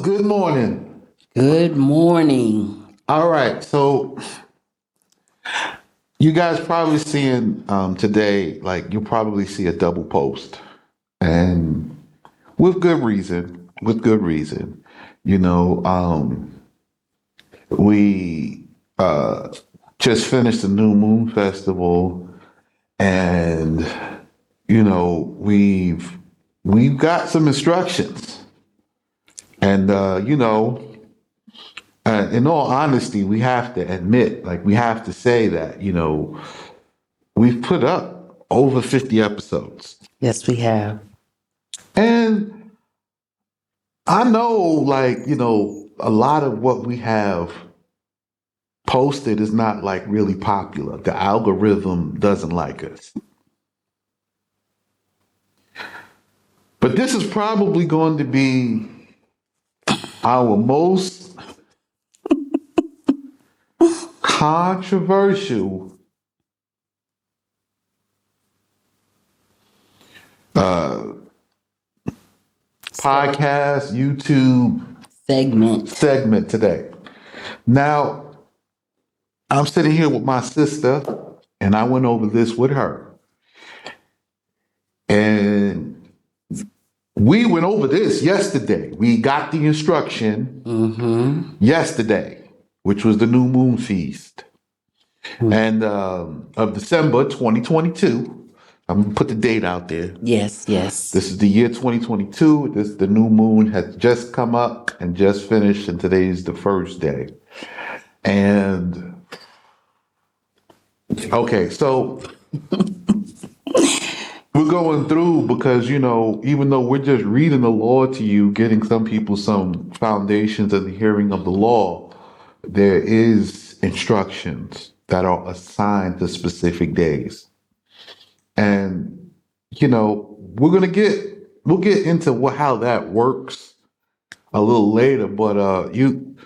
Good morning. Good morning. All right, so you guys probably seeing today, like you'll probably see a double post, and with good reason. With good reason, you know, we just finished the New Moon Festival, and we've got some instructions, and in all honesty, we have to admit, like, we have to say that, we've put up over 50 episodes. Yes, we have. And I know, like, a lot of what we have posted is not like really popular. The algorithm doesn't like us. But this is probably going to be our most controversial podcast, YouTube segment today. Now, I'm sitting here with my sister, and I went over this with her. And we went over this yesterday. We got the instruction yesterday, which was the New Moon Feast. And of December 2022. I'm gonna put the date out there. Yes. This is the year 2022. The new moon has just come up and just finished, and today's the first day. And okay, so we're going through because, even though we're just reading the law to you, getting some people some foundations of the hearing of the law, there is instructions that are assigned to specific days. And, we'll get into how that works a little later, but you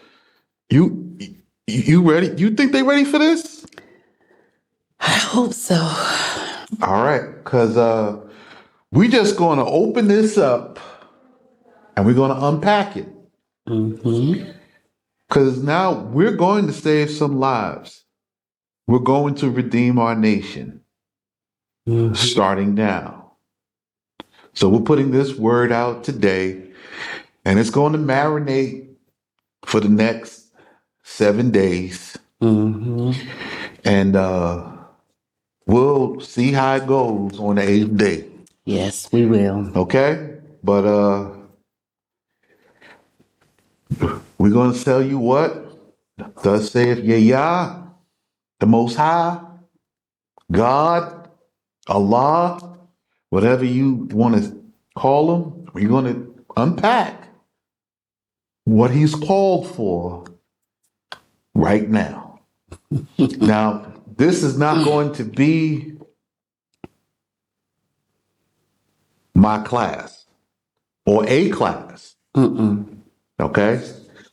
ready? You think they ready for this? I hope so. All right, because we just going to open this up and we're going to unpack it. Because now we're going to save some lives. We're going to redeem our nation starting now. So we're putting this word out today, and it's going to marinate for the next 7 days. And we'll see how it goes on the 8th day. Yes, we will. Okay? But we're going to tell you what thus saith Yah, the Most High, God, Allah, whatever you want to call him. We're going to unpack what he's called for right now. Now, this is not going to be my class or a class. Okay?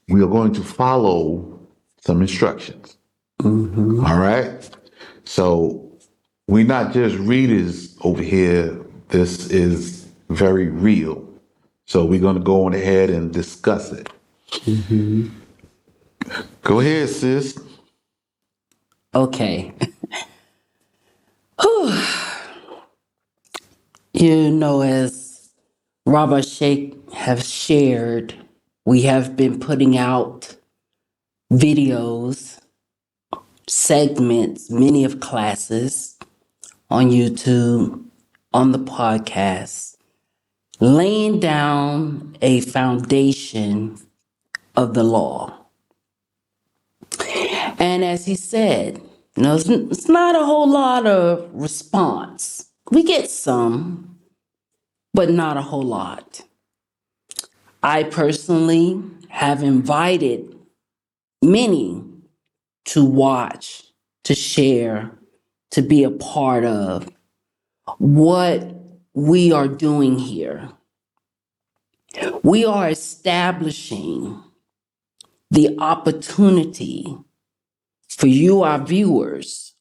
We are going to follow some instructions. All right? So we're not just readers over here. This is very real. So we're going to go on ahead and discuss it. Go ahead, sis. Okay. As Rabbi Sheikh have shared, we have been putting out videos, segments, many of classes on YouTube, on the podcast, laying down a foundation of the law. And as he said, it's not a whole lot of response. We get some, but not a whole lot. I personally have invited many to watch, to share, to be a part of what we are doing here. We are establishing the opportunity for you, our viewers,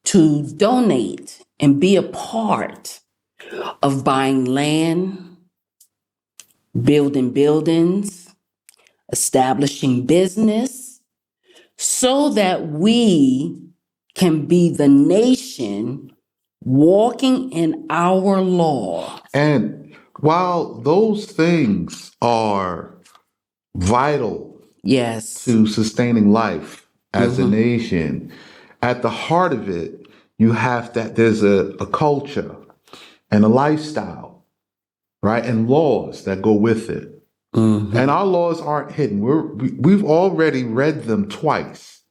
to donate and be a part of buying land, building buildings, establishing business, so that we can be the nation walking in our law. And while those things are vital Yes. to sustaining life as a nation, at the heart of it, you have that there's a culture and a lifestyle, right? And laws that go with it. And our laws aren't hidden. We've already read them twice.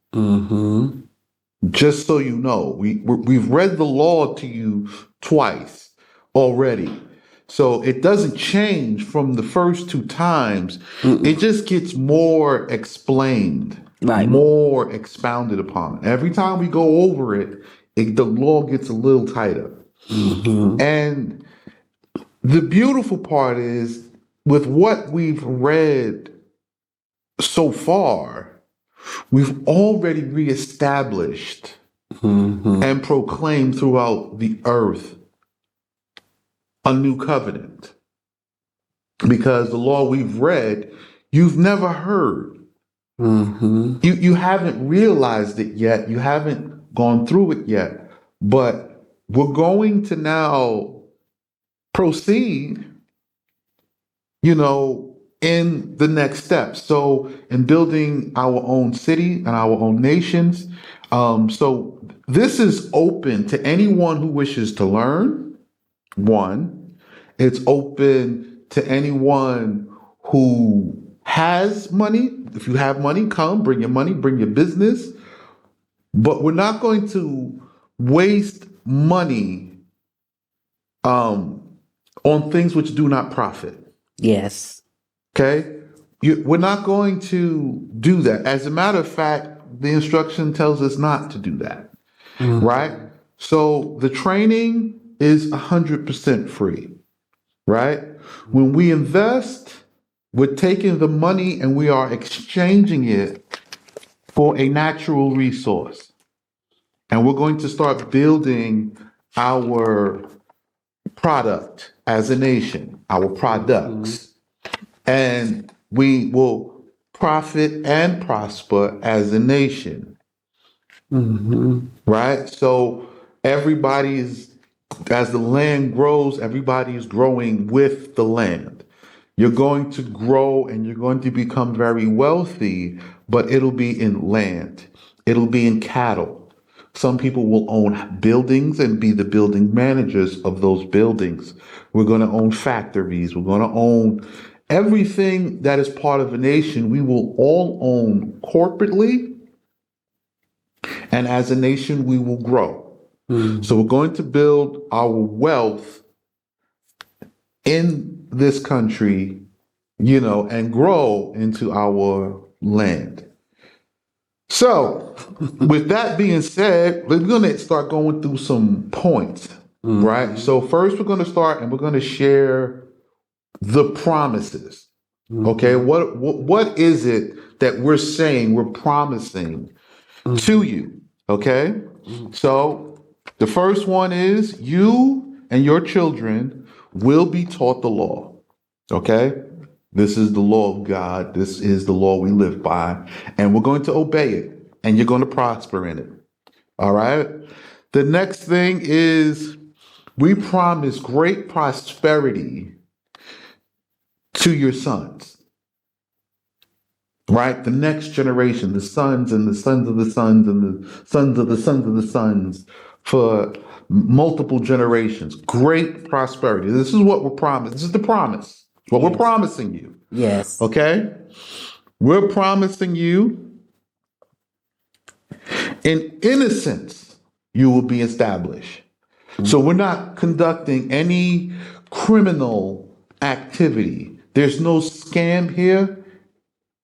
Just so you know, we've read the law to you twice already. So it doesn't change from the first two times. It just gets more explained, Right. more expounded upon. Every time we go over it, the law gets a little tighter. And the beautiful part is, with what we've read so far, we've already reestablished and proclaimed throughout the earth a new covenant. Because the law we've read, you've never heard. You haven't realized it yet. You haven't gone through it yet. But we're going to now proceed, in the next step. So in building our own city and our own nations. So this is open to anyone who wishes to learn. One, it's open to anyone who has money. If you have money, come, bring your money, bring your business. But we're not going to waste money on things which do not profit. Yes. Okay? We're not going to do that. As a matter of fact, the instruction tells us not to do that. Right? So the training is 100% free. Right? When we invest, we're taking the money and we are exchanging it for a natural resource. And we're going to start building our product as a nation, our products. And we will profit and prosper as a nation. Right? So as the land grows, everybody is growing with the land. You're going to grow and you're going to become very wealthy, but it'll be in land. It'll be in cattle. Some people will own buildings and be the building managers of those buildings. We're going to own factories. We're going to own everything that is part of a nation. We will all own corporately. And as a nation, we will grow. So we're going to build our wealth in this country, and grow into our land. So, with that being said, we're going to start going through some points, right? So first we're going to start and we're going to share the promises. Okay, what is it that we're saying, we're promising to you? Okay, so the first one is, you and your children will be taught the law. Okay, this is the law of God. This is the law we live by, and we're going to obey it, and you're going to prosper in it. All right. The next thing is, we promise great prosperity to your sons. Right? The next generation, the sons and the sons of the sons and the sons of the sons of the sons, for multiple generations. Great prosperity. This is what we're promised. This is the promise. What we're promising you. Yes. Okay? We're promising you, in innocence, you will be established. So we're not conducting any criminal activity. There's no scam here.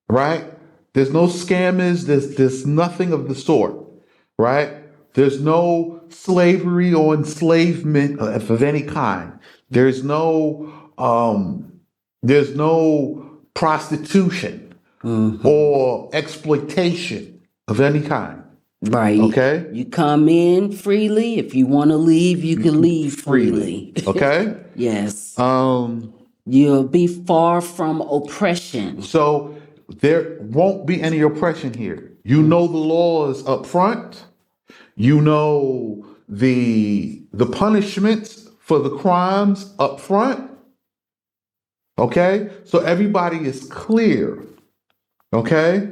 Right? There's no scammers. There's nothing of the sort. Right? There's no slavery or enslavement of any kind. There's no prostitution or exploitation of any kind. Right. Okay? You come in freely. If you want to leave, you can leave freely. Okay? Yes. You'll be far from oppression. So there won't be any oppression here. You know the laws up front. You know the punishments for the crimes up front. Okay? So everybody is clear. Okay?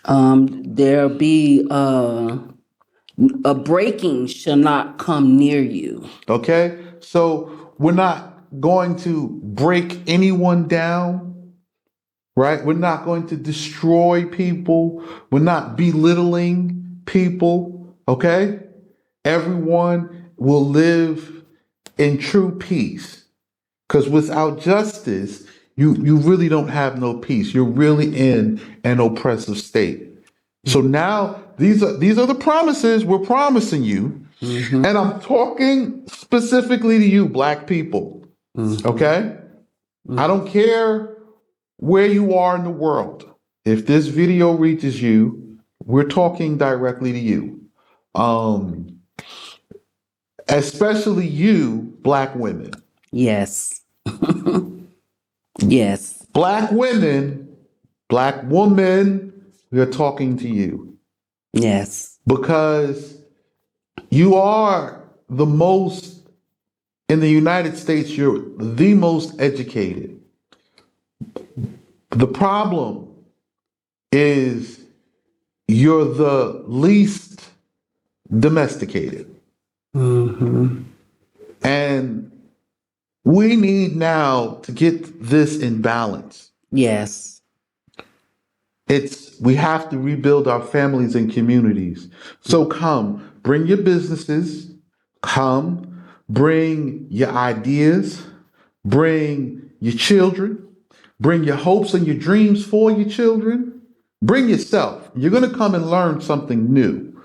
There be a breaking shall not come near you. Okay? So we're not going to break anyone down, right? We're not going to destroy people. We're not belittling people. Okay? Everyone will live in true peace. Because without justice, you really don't have no peace. You're really in an oppressive state. So now these are the promises we're promising you. And I'm talking specifically to you, Black people. Okay? I don't care where you are in the world. If this video reaches you, we're talking directly to you. Especially you, Black women. Yes. Yes. Black women, Black woman, we are talking to you Yes. because you are the most, in the United States, you're the most educated. The problem is you're the least domesticated. And we need now to get this in balance. Yes. We have to rebuild our families and communities. So come, bring your businesses, come, bring your ideas, bring your children, bring your hopes and your dreams for your children, bring yourself. You're going to come and learn something new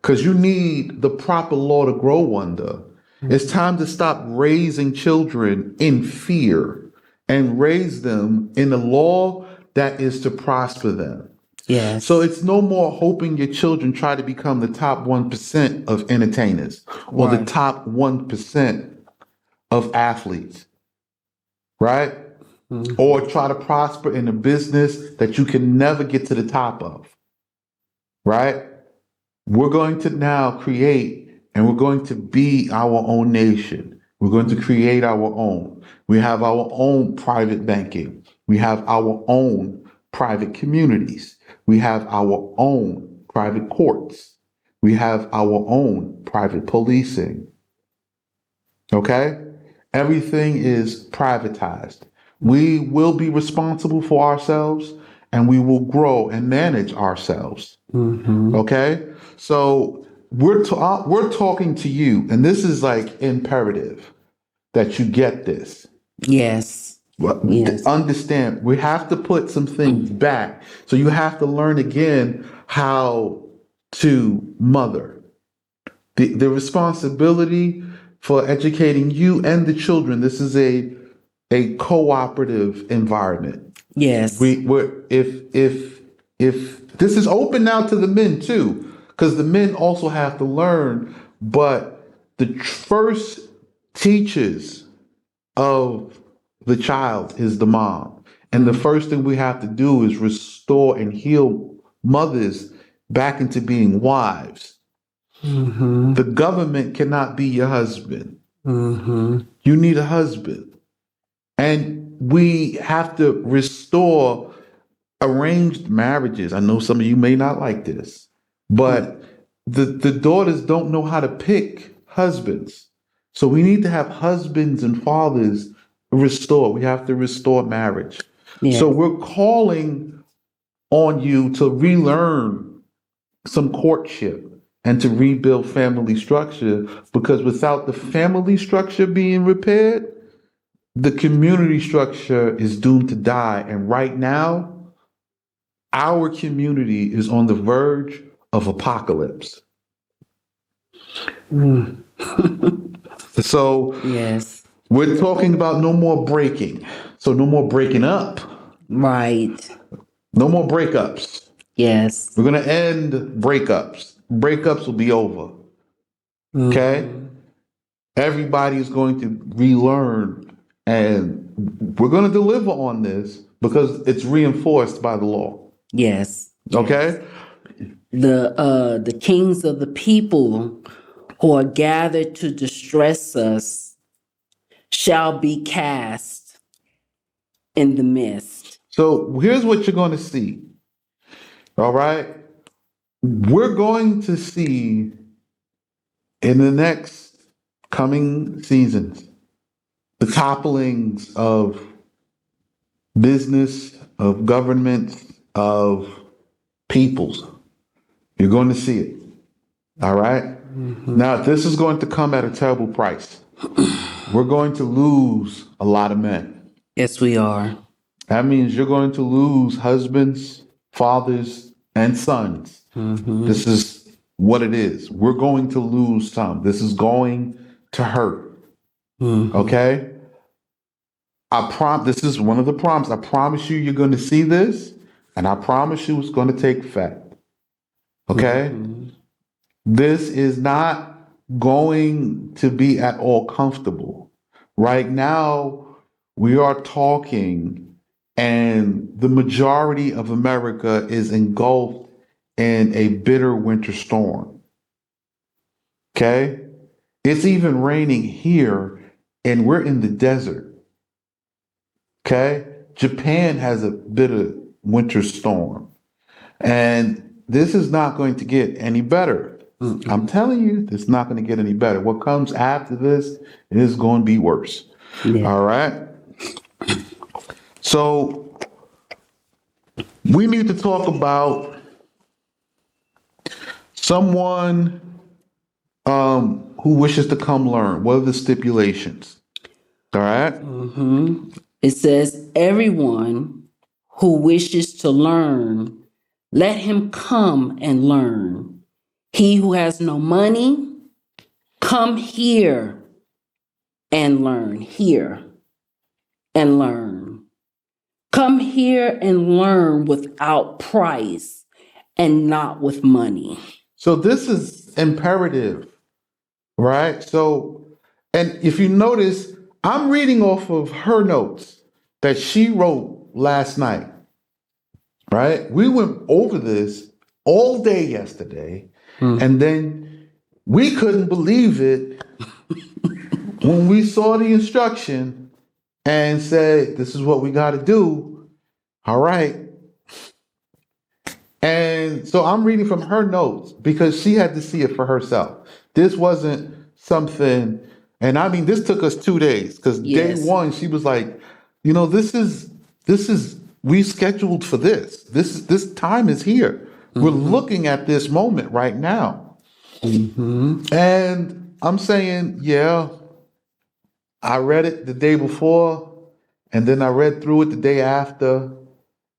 because you need the proper law to grow under. It's time to stop raising children in fear and raise them in a law that is to prosper them. Yes. So it's no more hoping your children try to become the top 1% of entertainers or the Right. top 1% of athletes, right? Or try to prosper in a business that you can never get to the top of, right? We're going to now create and we're going to be our own nation. We're going to create our own. We have our own private banking. We have our own private communities. We have our own private courts. We have our own private policing. Okay? Everything is privatized. We will be responsible for ourselves and we will grow and manage ourselves. Okay? So we're talking to you, and this is like imperative that you get this. Yes. Yes. Understand, we have to put some things back. So you have to learn again how to mother. The responsibility for educating you and the children. This is a cooperative environment. Yes. If this is open now to the men too, because the men also have to learn, but the first teachers of the child is the mom. And the first thing we have to do is restore and heal mothers back into being wives. The government cannot be your husband. You need a husband. And we have to restore arranged marriages. I know some of you may not like this, but the daughters don't know how to pick husbands. So we need to have husbands and fathers restore. We have to restore marriage. Yes. So we're calling on you to relearn some courtship and to rebuild family structure, because without the family structure being repaired, the community structure is doomed to die. And right now, our community is on the verge of apocalypse. So Yes. we're talking about no more breaking. So no more breaking up. Right. No more breakups. Yes. We're going to end breakups. Breakups will be over. Okay? Everybody is going to relearn, and we're going to deliver on this, because it's reinforced by the law. Yes. Okay? The kings of the people who are gathered to distress us shall be cast in the mist. So here's what you're going to see. All right? We're going to see in the next coming seasons the topplings of business, of governments, of peoples. You're going to see it. All right? Now, this is going to come at a terrible price. We're going to lose a lot of men. Yes, we are. That means you're going to lose husbands, fathers, and sons. This is what it is. We're going to lose some. This is going to hurt. Okay? This is one of the prompts. I promise you, you're going to see this, and I promise you it's going to take effect. Okay? This is not going to be at all comfortable. Right now, we are talking, and the majority of America is engulfed in a bitter winter storm. Okay? It's even raining here, and we're in the desert. Okay? Japan has a bitter winter storm, and this is not going to get any better. I'm telling you, it's not going to get any better. What comes after this is going to be worse. Yeah. All right? So we need to talk about someone who wishes to come learn. What are the stipulations? All right? It says, everyone who wishes to learn, let him come and learn. He who has no money, come here and learn. Here and learn. Come here and learn without price and not with money. So this is imperative, right? So, and if you notice, I'm reading off of her notes that she wrote last night, right? We went over this all day yesterday, and then we couldn't believe it when we saw the instruction and said, this is what we got to do. All right. And so I'm reading from her notes because she had to see it for herself. This wasn't something, and I mean, this took us 2 days because Yes. day one, she was like, this is, we scheduled for this. This time is here. We're looking at this moment right now. And I'm saying, yeah, I read it the day before, and then I read through it the day after,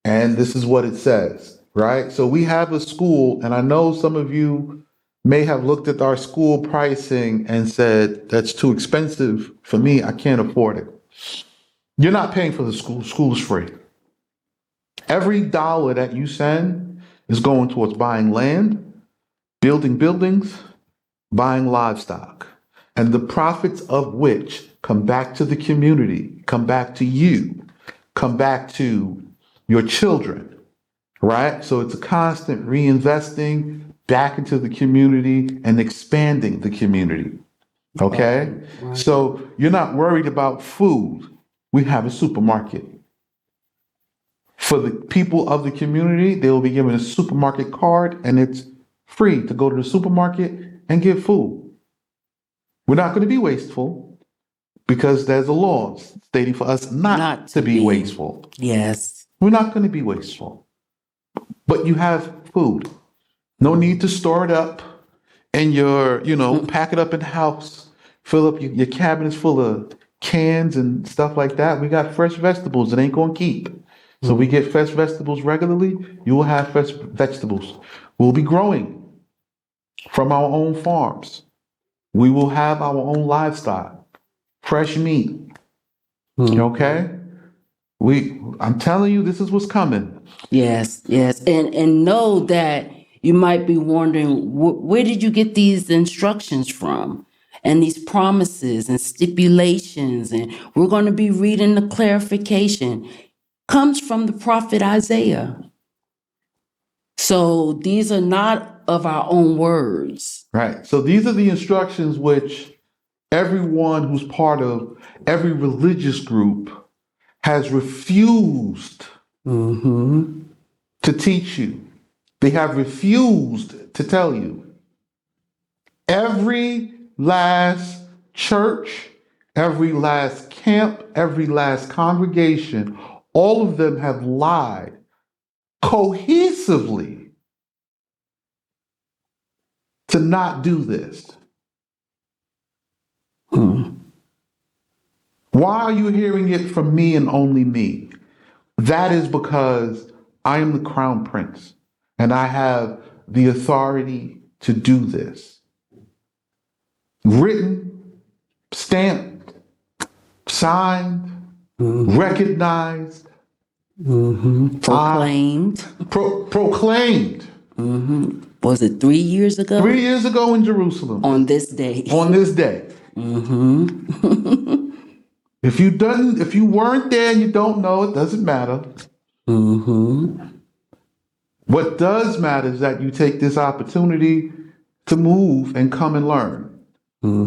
and this is what it says, right? So we have a school, and I know some of you may have looked at our school pricing and said, that's too expensive for me, I can't afford it. You're not paying for the school. School is free. Every dollar that you send is going towards buying land, building buildings, buying livestock, and the profits of which come back to the community, come back to you, come back to your children, right? So it's a constant reinvesting back into the community and expanding the community, okay? Right. So you're not worried about food. We have a supermarket. For the people of the community, they will be given a supermarket card, and it's free to go to the supermarket and get food. We're not going to be wasteful because there's a law stating for us not to be wasteful. Yes. We're not going to be wasteful. But you have food. No need to store it up in your, pack it up in the house, fill up your cabinets full of cans and stuff like that. We got fresh vegetables that ain't going to keep. So we get fresh vegetables regularly. You will have fresh vegetables. We'll be growing from our own farms. We will have our own livestock, fresh meat. Okay? I'm telling you, this is what's coming. Yes, yes. And know that you might be wondering, where did you get these instructions from? And these promises and stipulations, and we're going to be reading the clarification. comes from the prophet Isaiah. So these are not of our own words. Right. So these are the instructions which everyone who's part of every religious group has refused to teach you. They have refused to tell you. Every last church, every last camp, every last congregation, all of them have lied cohesively to not do this. Why are you hearing it from me and only me? That is because I am the crown prince and I have the authority to do this. Written, stamped, signed, recognized, Proclaimed. proclaimed. Was it 3 years ago? 3 years ago in Jerusalem. On this day. On this day. If you weren't there and you don't know, it doesn't matter. What does matter is that you take this opportunity to move and come and learn.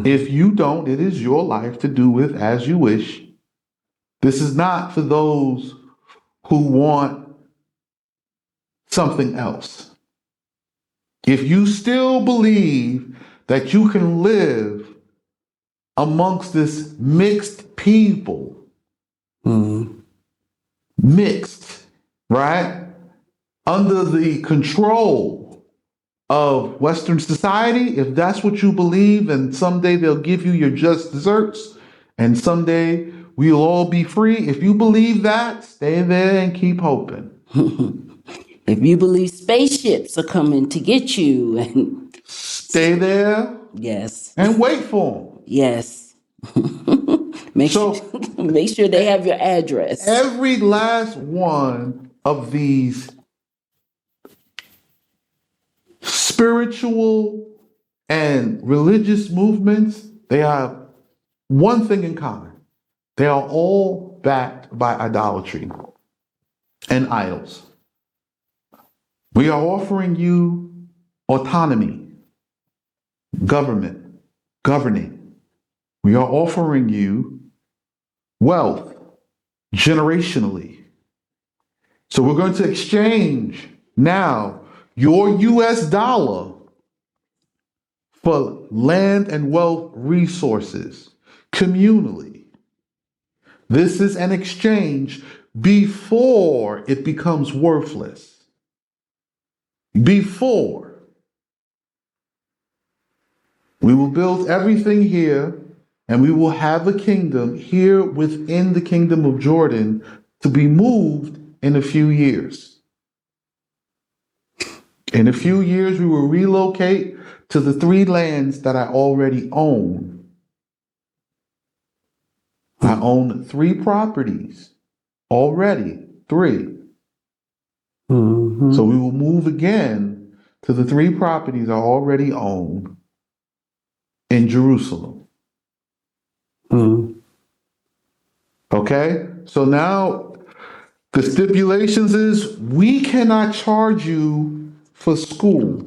If you don't, it is your life to do with as you wish. This is not for those who want something else. If you still believe that you can live amongst this mixed people, mixed, right? Under the control of Western society, if that's what you believe, and someday they'll give you your just desserts, and someday we'll all be free. If you believe that, stay there and keep hoping. If you believe spaceships are coming to get you, and stay there. Yes. And wait for them. Yes. Make sure they have your address. Every last one of these spiritual and religious movements, they have one thing in common. They are all backed by idolatry and idols. We are offering you autonomy, governing. We are offering you wealth generationally. So we're going to exchange now your US dollar for land and wealth resources communally. This is an exchange before it becomes worthless. Before. We will build everything here, and we will have a kingdom here within the kingdom of Jordan to be moved in a few years. In a few years, we will relocate to the 3 lands that I already own. I own 3 properties already, 3. So we will move again to the 3 properties I already own in Jerusalem. Okay? So now the stipulations is we cannot charge you for school,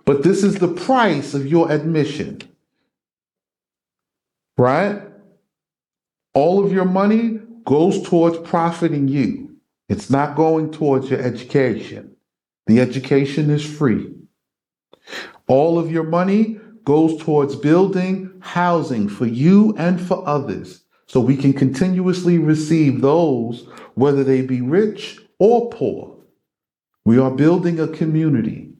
but this is the price of your admission. Right? All of your money goes towards profiting you. It's not going towards your education. The education is free. All of your money goes towards building housing for you and for others, so we can continuously receive those, whether they be rich or poor. We are building a community.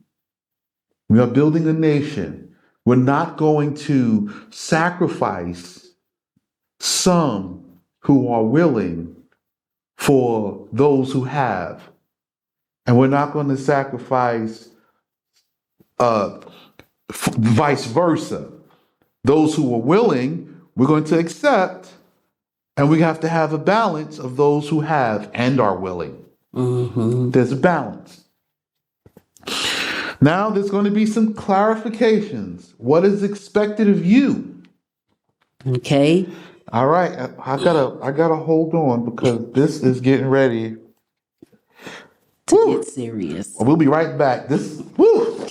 We are building a nation. We're not going to sacrifice some who are willing for those who have. And we're not going to sacrifice vice versa. Those who are willing, we're going to accept, and we have to have a balance of those who have and are willing. There's a balance. Now there's going to be some clarifications. What is expected of you? Okay. All right, I gotta hold on because this is getting ready. to Woo. get serious. We'll be right back. This, woo.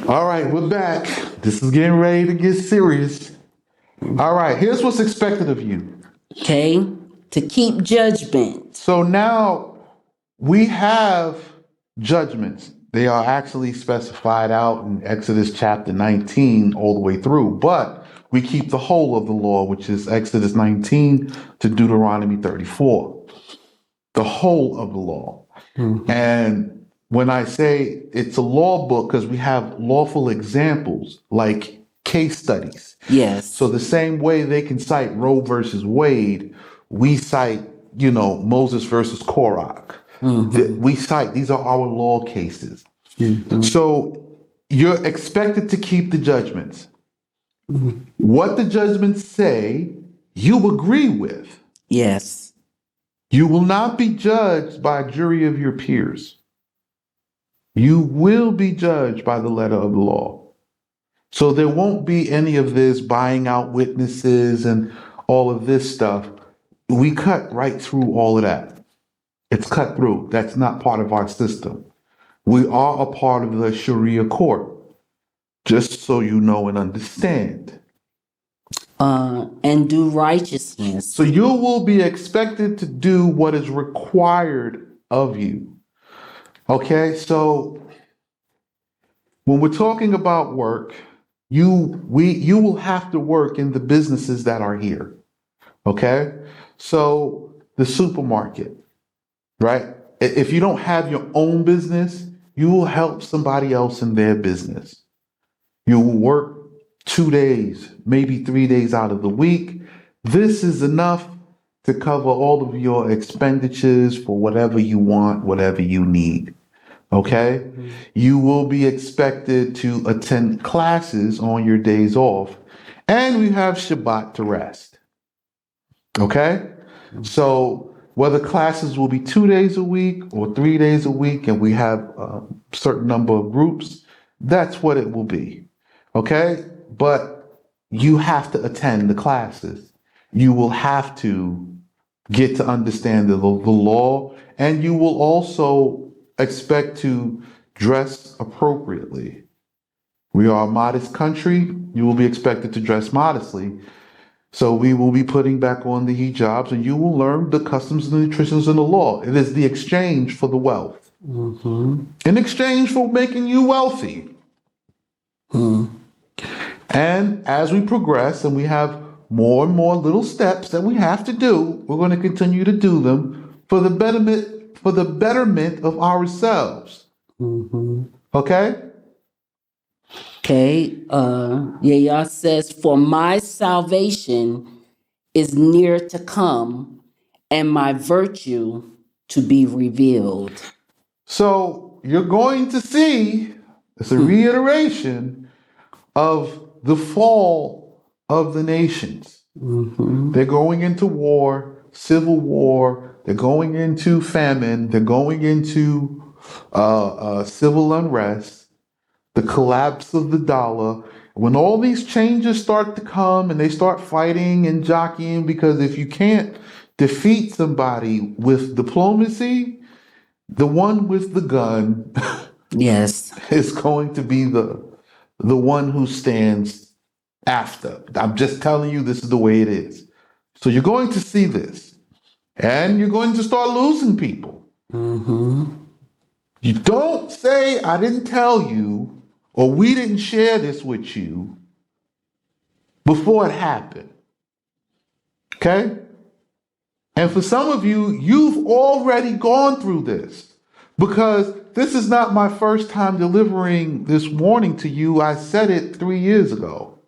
All right, we're back. This is getting ready to get serious. All right, here's what's expected of you. Okay? To keep judgment. So now we have judgments. They are actually specified out in Exodus chapter 19 all the way through, but we keep the whole of the law, which is Exodus 19 to Deuteronomy 34. The whole of the law. Mm-hmm. And when I say it's a law book, because we have lawful examples like case studies. Yes. So the same way they can cite Roe versus Wade, we cite, Moses versus Korah. Mm-hmm. We cite, these are our law cases. Mm-hmm. So you're expected to keep the judgments. Mm-hmm. What the judgments say, you agree with. Yes. You will not be judged by a jury of your peers. You will be judged by the letter of the law. So there won't be any of this buying out witnesses and all of this stuff. We cut right through all of that. It's cut through. That's not part of our system. We are a part of the Sharia court, just so you know and understand. And do righteousness. So you will be expected to do what is required of you. Okay, so when we're talking about work, you will have to work in the businesses that are here. Okay, so the supermarket, right? If you don't have your own business, you will help somebody else in their business. You will work 2 days, maybe 3 days out of the week. This is enough to cover all of your expenditures for whatever you want, whatever you need. Okay? Mm-hmm. You will be expected to attend classes on your days off, and we have Shabbat to rest. Okay? Mm-hmm. So whether classes will be 2 days a week or 3 days a week, and we have a certain number of groups, that's what it will be. Okay? But you have to attend the classes. You will have to get to understand the law, and you will also expect to dress appropriately. We are a modest country. You will be expected to dress modestly. So we will be putting back on the hijabs, and you will learn the customs and the traditions and the law. It is the exchange for the wealth. Mm-hmm. In exchange for making you wealthy. Mm. And as we progress and we have more and more little steps that we have to do, we're going to continue to do them for the betterment of ourselves. Mm-hmm. Okay? Okay. Yah says, for my salvation is near to come, and my virtue to be revealed. So you're going to see, it's a reiteration of the fall of the nations. Mm-hmm. They're going into war, civil war. They're going into famine. They're going into civil unrest, the collapse of the dollar. When all these changes start to come and they start fighting and jockeying, because if you can't defeat somebody with diplomacy, the one with the gun, yes, is going to be the one who stands after. I'm just telling you, this is the way it is. So you're going to see this, and you're going to start losing people. Mm-hmm. You don't say, I didn't tell you, or we didn't share this with you before it happened. Okay? And for some of you, you've already gone through this, because this is not my first time delivering this warning to you. I said it 3 years ago.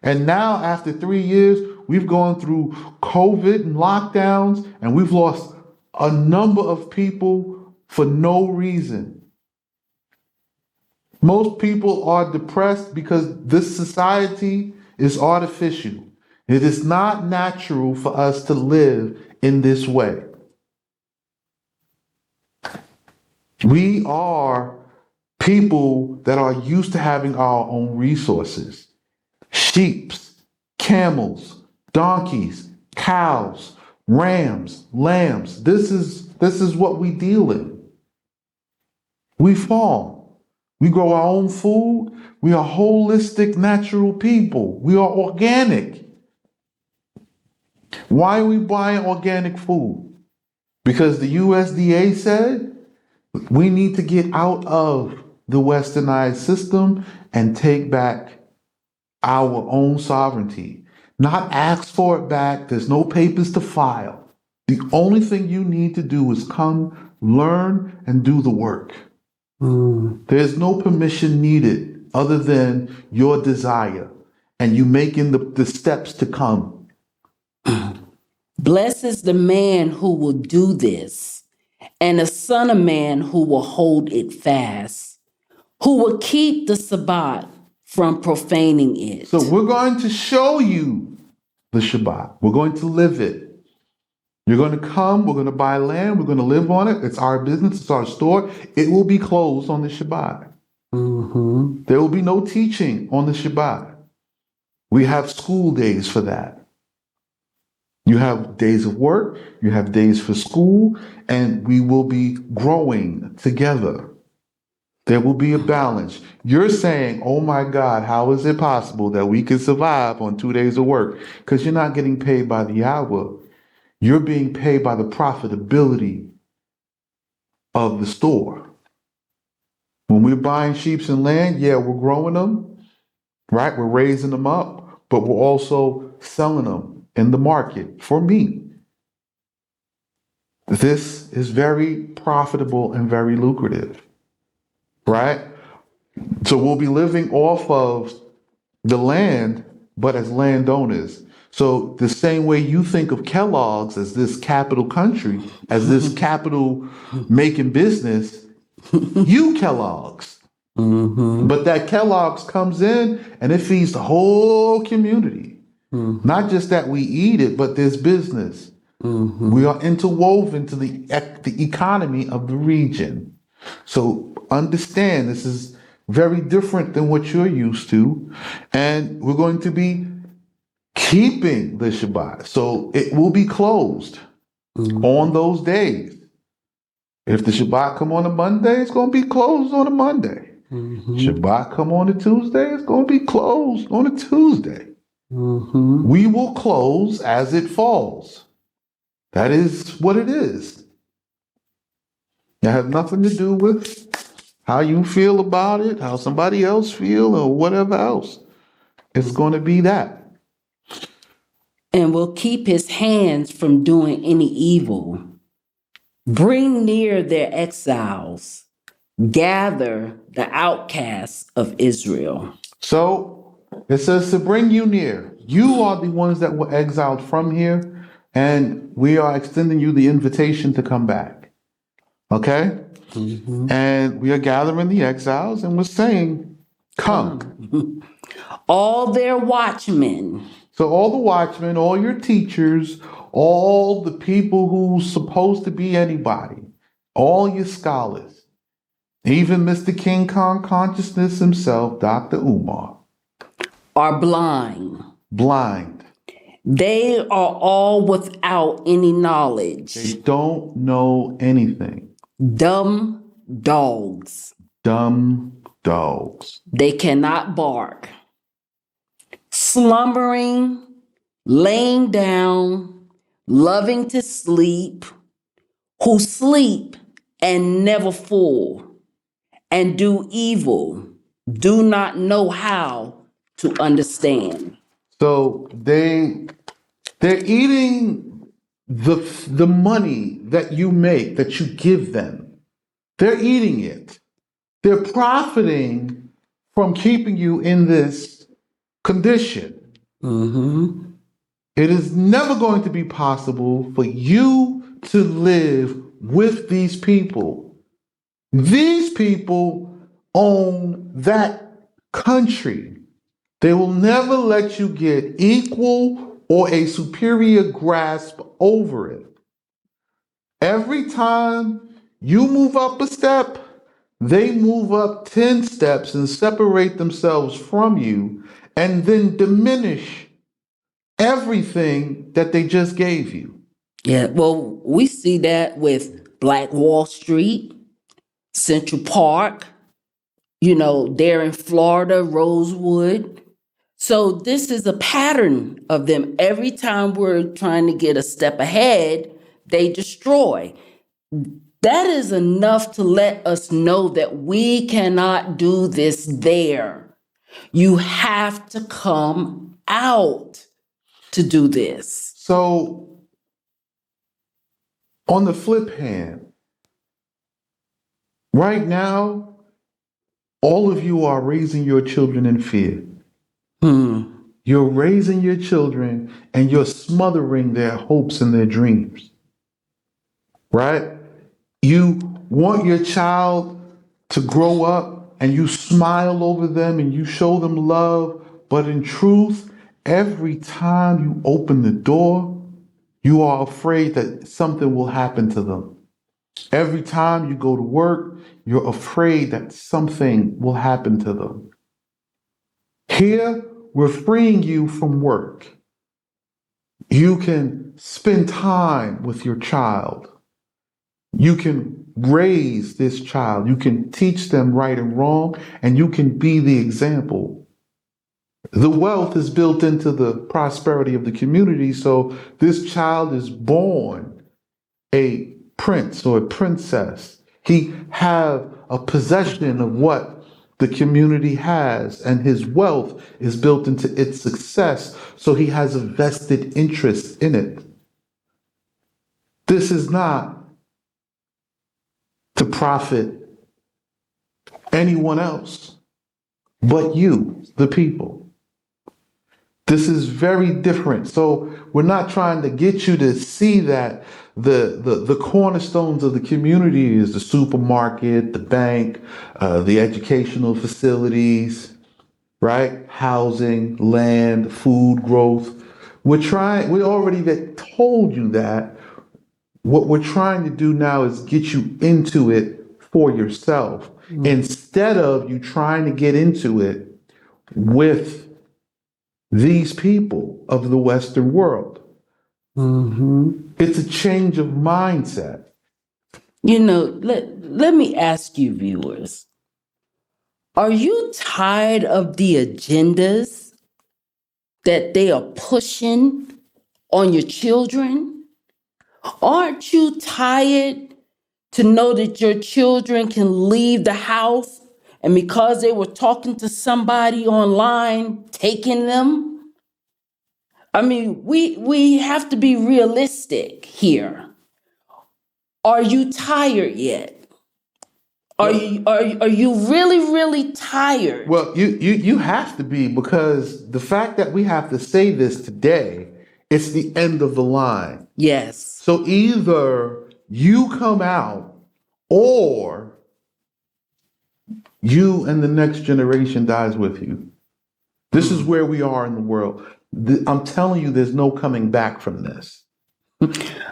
And now, after 3 years, we've gone through COVID and lockdowns, and we've lost a number of people for no reason. Most people are depressed because this society is artificial. It is not natural for us to live in this way. We are people that are used to having our own resources. Sheep, camels, donkeys, cows, rams, lambs. This is what we deal in. We farm. We grow our own food. We are holistic, natural people. We are organic. Why are we buying organic food? Because the USDA said we need to get out of the westernized system and take back our own sovereignty. Not ask for it back. There's no papers to file. The only thing you need to do is come, learn, and do the work. There's no permission needed other than your desire and you making the steps to come. Blessed is the man who will do this, and the son of man who will hold it fast, who will keep the Sabbath from profaning it. So we're going to show you the Shabbat. We're going to live it. You're going to come, we're going to buy land, we're going to live on it. It's our business, it's our store. It will be closed on the Shabbat. There will be no teaching on the Shabbat. We have school days for that. You have days of work, you have days for school, and we will be growing together. There will be a balance. You're saying, oh my God, how is it possible that we can survive on 2 days of work? Because you're not getting paid by the hour. You're being paid by the profitability of the store. When we're buying sheep and land, yeah, we're growing them, right? We're raising them up, but we're also selling them in the market for meat. This is very profitable and very lucrative, right? So we'll be living off of the land, but as landowners. So the same way you think of Kellogg's as this capital country, as this capital making business, you Kellogg's. But that Kellogg's comes in and it feeds the whole community. Not just that we eat it, but there's business. We are interwoven to the economy of the region. So understand this is very different than what you're used to. And we're going to be keeping the Shabbat. So it will be closed on those days. If the Shabbat come on a Monday, it's going to be closed on a Monday. Shabbat come on a Tuesday, it's going to be closed on a Tuesday. We will close as it falls. That is what it is. It has nothing to do with how you feel about it, how somebody else feel, or whatever else. It's going to be that. And will keep his hands from doing any evil. Bring near their exiles. Gather the outcasts of Israel. So it says to bring you near. You are the ones that were exiled from here, and we are extending you the invitation to come back. Okay? And we are gathering the exiles, and we're saying, come. All their watchmen. So all the watchmen, all your teachers, all the people who's supposed to be anybody, all your scholars, even Mr. King Kong Consciousness himself, Dr. Umar, are blind. Blind. They are all without any knowledge. They don't know anything. Dumb dogs. Dumb dogs. They cannot bark. Slumbering, laying down, loving to sleep, who sleep and never full, and do evil, do not know how to understand. So they're eating the money that you make, that you give them. They're eating it. They're profiting from keeping you in this condition. It is never going to be possible for you to live with these people. These people own that country. They will never let you get equal or a superior grasp over it. Every time you move up a step, they move up 10 steps and separate themselves from you and then diminish everything that they just gave you. Yeah, well, we see that with Black Wall Street, Central Park, there in Florida, Rosewood. So this is a pattern of them. Every time we're trying to get a step ahead, they destroy. That is enough to let us know that we cannot do this there. You have to come out to do this. So, on the flip hand, right now, all of you are raising your children in fear. You're raising your children and you're smothering their hopes and their dreams, right? You want your child to grow up and you smile over them and you show them love, but in truth, every time you open the door, you are afraid that something will happen to them. Every time you go to work, you're afraid that something will happen to them. Here, we're freeing you from work. You can spend time with your child. You can raise this child. You can teach them right and wrong, and you can be the example. The wealth is built into the prosperity of the community, so this child is born a prince or a princess. He have a possession of what the community has, and his wealth is built into its success, so he has a vested interest in it. This is not to profit anyone else but you, the people. This is very different. So we're not trying to get you to see that the cornerstones of the community is the supermarket, the bank, the educational facilities, right? Housing, land, food growth. We already told you that. What we're trying to do now is get you into it for yourself instead of you trying to get into it with these people of the Western world. It's a change of mindset. Let me ask you, viewers, are you tired of the agendas that they are pushing on your children? Aren't you tired to know that your children can leave the house and because they were talking to somebody online, taking them? I mean, we have to be realistic here. Are you tired yet? Are you really tired? Well, you have to be, because the fact that we have to say this today, it's the end of the line. Yes. So either you come out or you and the next generation dies with you. This is where we are in the world. I'm telling you, there's no coming back from this.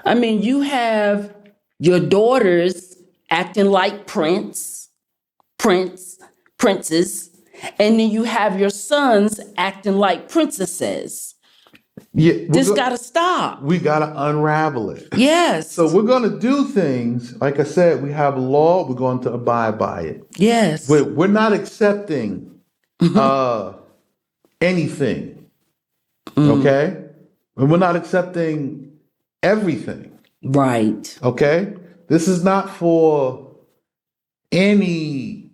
I mean, you have your daughters acting like princes, and then you have your sons acting like princesses. Yeah, this gotta stop. We gotta unravel it. Yes. So we're gonna do things, like I said, we have a law, we're going to abide by it. Yes. We're not accepting anything. Okay? And we're not accepting everything. Right. Okay? This is not for everybody.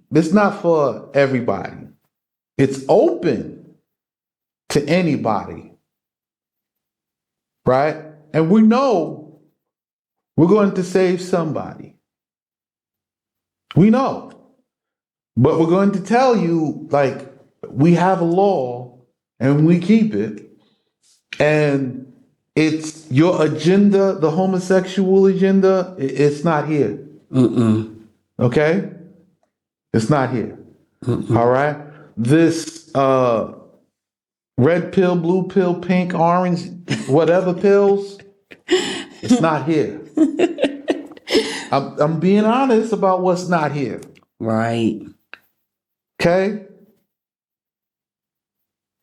It's open to anybody. Right? And we know we're going to save somebody. We know. But we're going to tell you, like, we have a law and we keep it. And it's your agenda, the homosexual agenda, it's not here. Okay? It's not here. All right? This red pill, blue pill, pink, orange, whatever pills, it's not here. I'm being honest about what's not here. Right. Okay?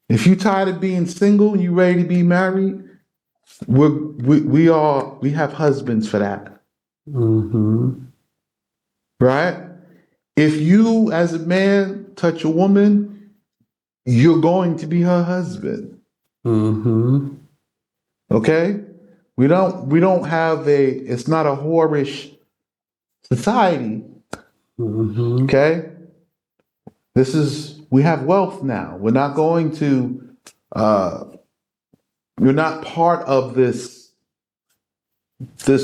If you're tired of being single and you're ready to be married, we have husbands for that, right? If you as a man touch a woman, you're going to be her husband. Okay? We don't have it's not a whorish society. Okay? We have wealth now. We're not going to you're not part of this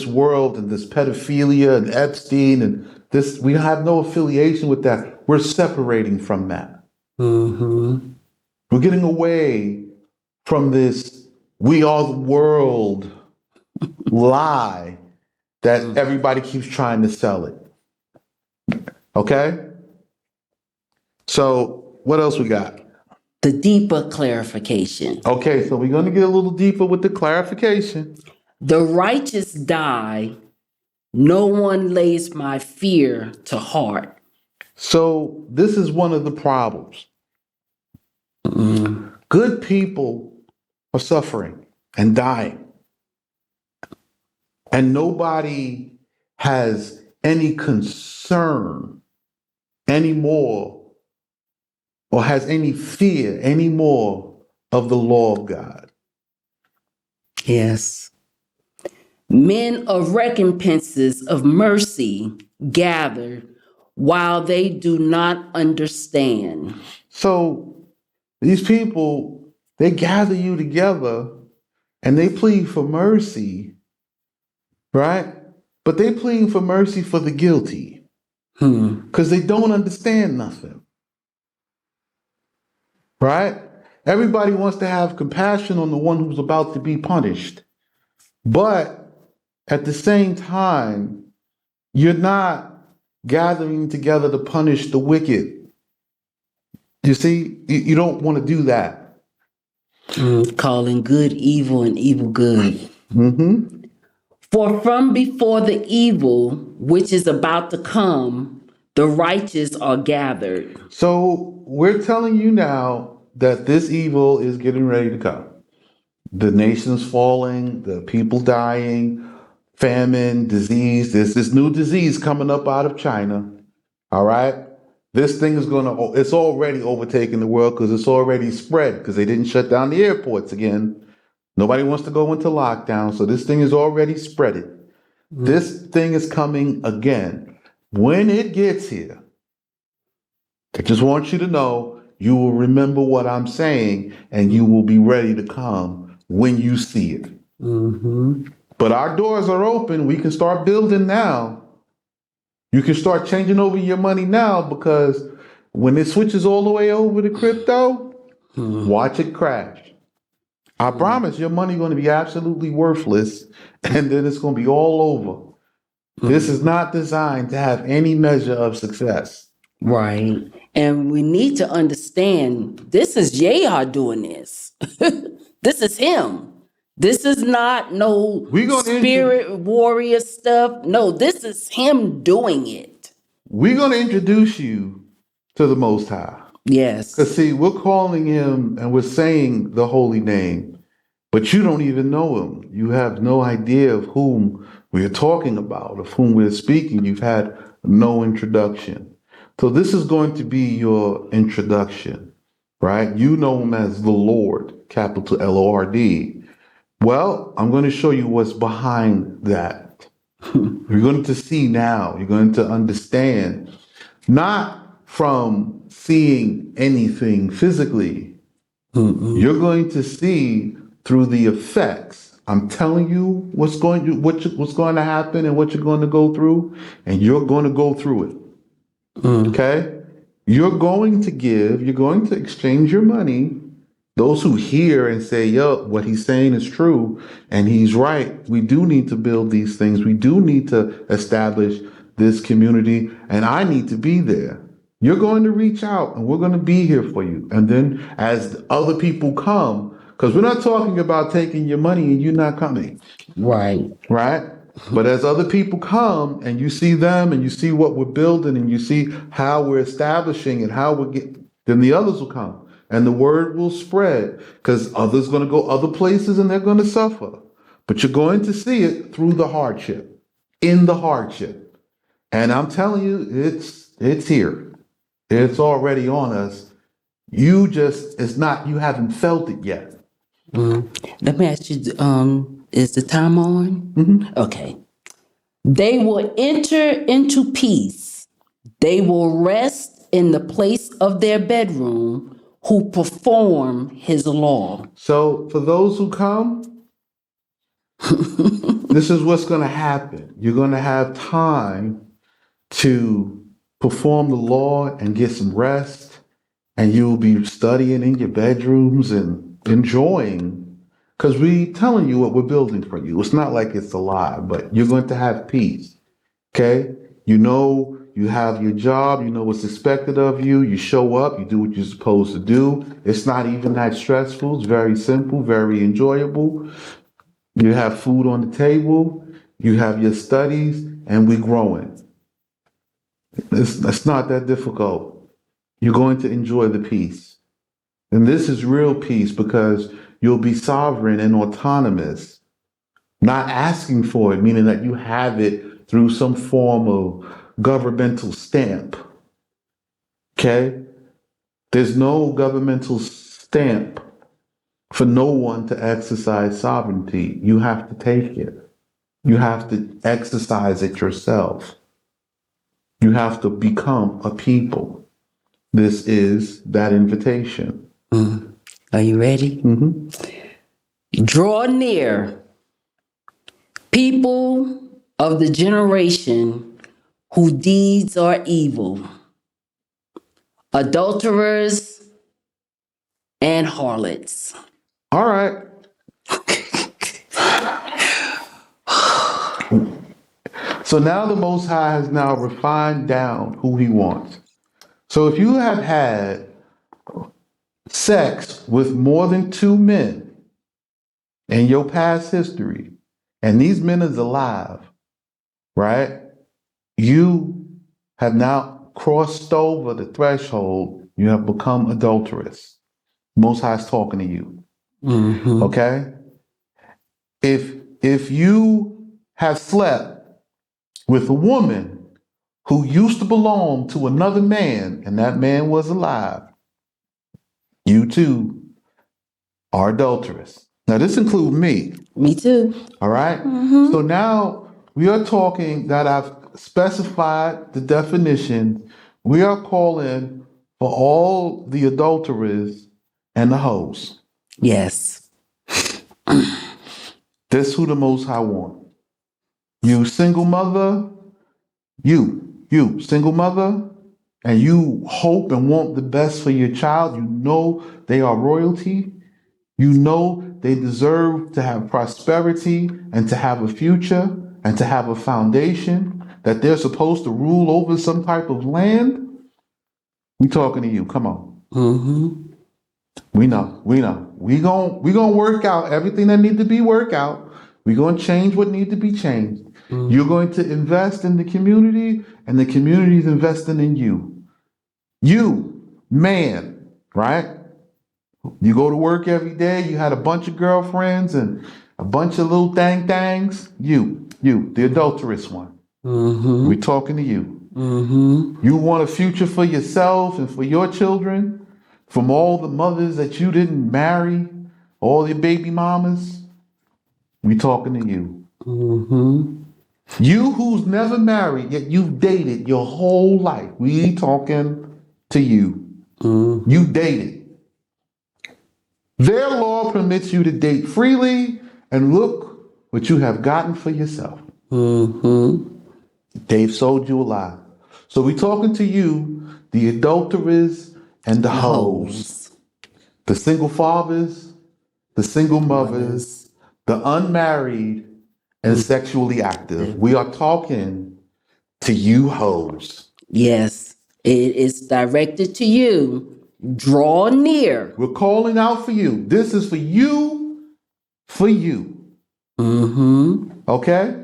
world and this pedophilia and Epstein and this. We have no affiliation with that. We're separating from that. We're getting away from this we are the world lie that everybody keeps trying to sell it. Okay? So what else we got? The deeper clarification. Okay, so we're going to get a little deeper with the clarification. The righteous die. No one lays my fear to heart. So this is one of the problems. Good people are suffering and dying. And nobody has any concern anymore or has any fear anymore of the law of God. Yes. Men of recompenses of mercy gather while they do not understand. So these people, they gather you together and they plead for mercy, right? But they plead for mercy for the guilty because they don't understand nothing, right? Everybody wants to have compassion on the one who's about to be punished. But at the same time, you're not gathering together to punish the wicked. You see, you don't want to do that. Calling good evil and evil good. For from before the evil which is about to come, the righteous are gathered. So we're telling you now that this evil is getting ready to come. The nation's falling, the people dying, famine, disease. There's this new disease coming up out of China. All right. This thing is it's already overtaking the world because it's already spread because they didn't shut down the airports again. Nobody wants to go into lockdown. So this thing is already spread it. This thing is coming again. When it gets here, I just want you to know you will remember what I'm saying and you will be ready to come when you see it. But our doors are open. We can start building now. You can start changing over your money now because when it switches all the way over to crypto, watch it crash. I promise your money going to be absolutely worthless and then it's going to be all over. This is not designed to have any measure of success. Right. And we need to understand this is Yah doing this. This is him. This is not no spirit warrior stuff. No, this is him doing it. We're going to introduce you to the Most High. Yes. Because see, we're calling him and we're saying the holy name, but you don't even know him. You have no idea of whom we're talking about, of whom we're speaking. You've had no introduction. So this is going to be your introduction, right? You know him as the Lord, capital Lord. Well, I'm going to show you what's behind that. You're going to see now, you're going to understand, not from seeing anything physically. You're going to see through the effects. I'm telling you what's going to happen and what you're going to go through, and you're going to go through it. Okay? You're going to exchange your money. Those who hear and say, yo, what he's saying is true and he's right. We do need to build these things. We do need to establish this community and I need to be there. You're going to reach out and we're going to be here for you. And then as other people come, because we're not talking about taking your money and you not coming. Right. Right? But as other people come and you see them and you see what we're building and you see how we're establishing and how we're getting, then the others will come and the word will spread because others going to go other places and they're going to suffer. but you're going to see it through the hardship, in the hardship. And I'm telling you, it's here. It's already on us. You haven't felt it yet. Let me ask you, is the time on? Okay. They will enter into peace. They will rest in the place of their bedroom who perform his law. So for those who come, this is what's going to happen. You're going to have time to perform the law and get some rest, and you'll be studying in your bedrooms and enjoying. Because we telling you what we're building for you. It's not like it's a lie, but you're going to have peace. Okay? You know you have your job, you know what's expected of you, you show up, you do what you're supposed to do. It's not even that stressful, it's very simple, very enjoyable. You have food on the table, you have your studies, and we're growing. It's not that difficult. You're going to enjoy the peace. And this is real peace because you'll be sovereign and autonomous, not asking for it, meaning that you have it through some form of governmental stamp. Okay? There's no governmental stamp for no one to exercise sovereignty. You have to take it. You have to exercise it yourself. You have to become a people. This is that invitation. Are you ready? Draw near, people of the generation whose deeds are evil, adulterers and harlots. All right. So now the Most High has now refined down who he wants. So if you have had sex with more than 2 men in your past history, and these men is alive, right? You have now crossed over the threshold. You have become adulterous. Most High is talking to you. Okay? If you have slept with a woman who used to belong to another man and that man was alive, you too are adulterous. Now, this includes me. Me too. All right? So now we are talking that I've specified the definition. We are calling for all the adulterers and the hoes. Yes. This who the Most High want. You single mother, you single mother, and you hope and want the best for your child. You know they are royalty. You know they deserve to have prosperity and to have a future and to have a foundation, that they're supposed to rule over some type of land. We talking to you. Come on. We know. We gon' work out everything that need to be worked out. We're going to change what need to be changed. You're going to invest in the community, and the community is investing in you. You, man, right? You go to work every day, you had a bunch of girlfriends and a bunch of little things. You, the adulterous one. We're talking to you. You want a future for yourself and for your children from all the mothers that you didn't marry, all your baby mamas. We're talking to you. You who's never married, yet you've dated your whole life. We talking to you. You dated. Their law permits you to date freely, and look what you have gotten for yourself. They've sold you a lie. So we're talking to you, the adulterers and the hoes, the single fathers, the single mothers, the unmarried, and sexually active. We are talking to you hoes. Yes. It is directed to you. Draw near. We're calling out for you. This is for you, for you. Okay?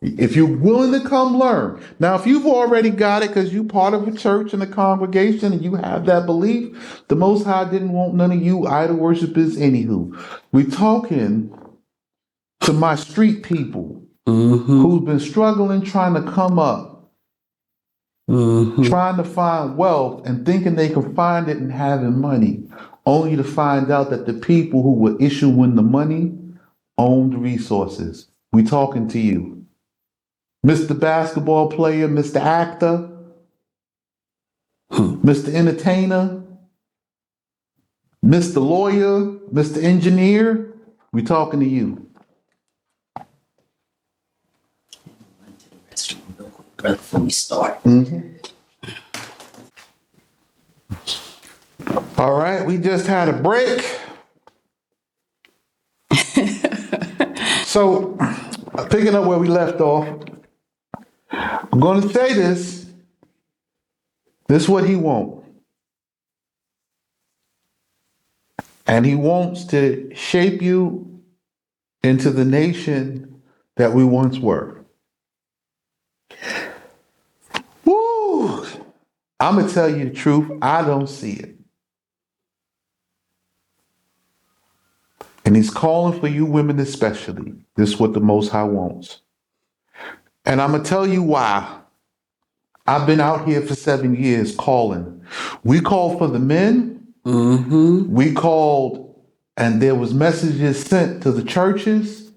If you're willing to come learn. Now, if you've already got it because you're part of a church and a congregation and you have that belief, the Most High didn't want none of you idol worshipers anywho. We're talking to my street people Mm-hmm. who've been struggling, trying to come up, trying to find wealth and thinking they can find it and having money, only to find out that the people who were issuing the money own the resources. We talking to you. Mr. Basketball player, Mr. Actor, Mr. Entertainer, Mr. Lawyer, Mr. Engineer, we talking to you. Before we start. All right, we just had a break. So, picking up where we left off, I'm going to say this. This is what he wants. And he wants to shape you into the nation that we once were. Woo! I'm going to tell you the truth. I don't see it. And he's calling for you women especially. This is what the Most High wants. And I'm going to tell you why. I've been out here for 7 years calling. We called for the men. We called, and there was messages sent to the churches,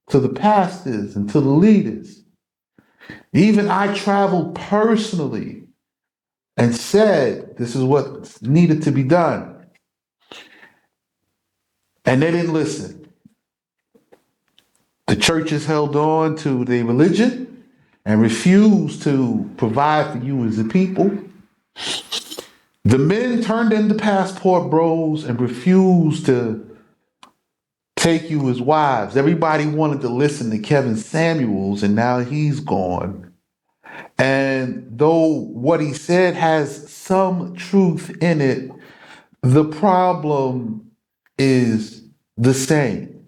to the pastors, and to the leaders. Even I traveled personally and said, this is what needed to be done. And they didn't listen. The churches held on to their religion and refused to provide for you as a people. The men turned into passport bros and refused to take you as wives. Everybody wanted to listen to Kevin Samuels, and now he's gone. And though what he said has some truth in it, the problem is the same.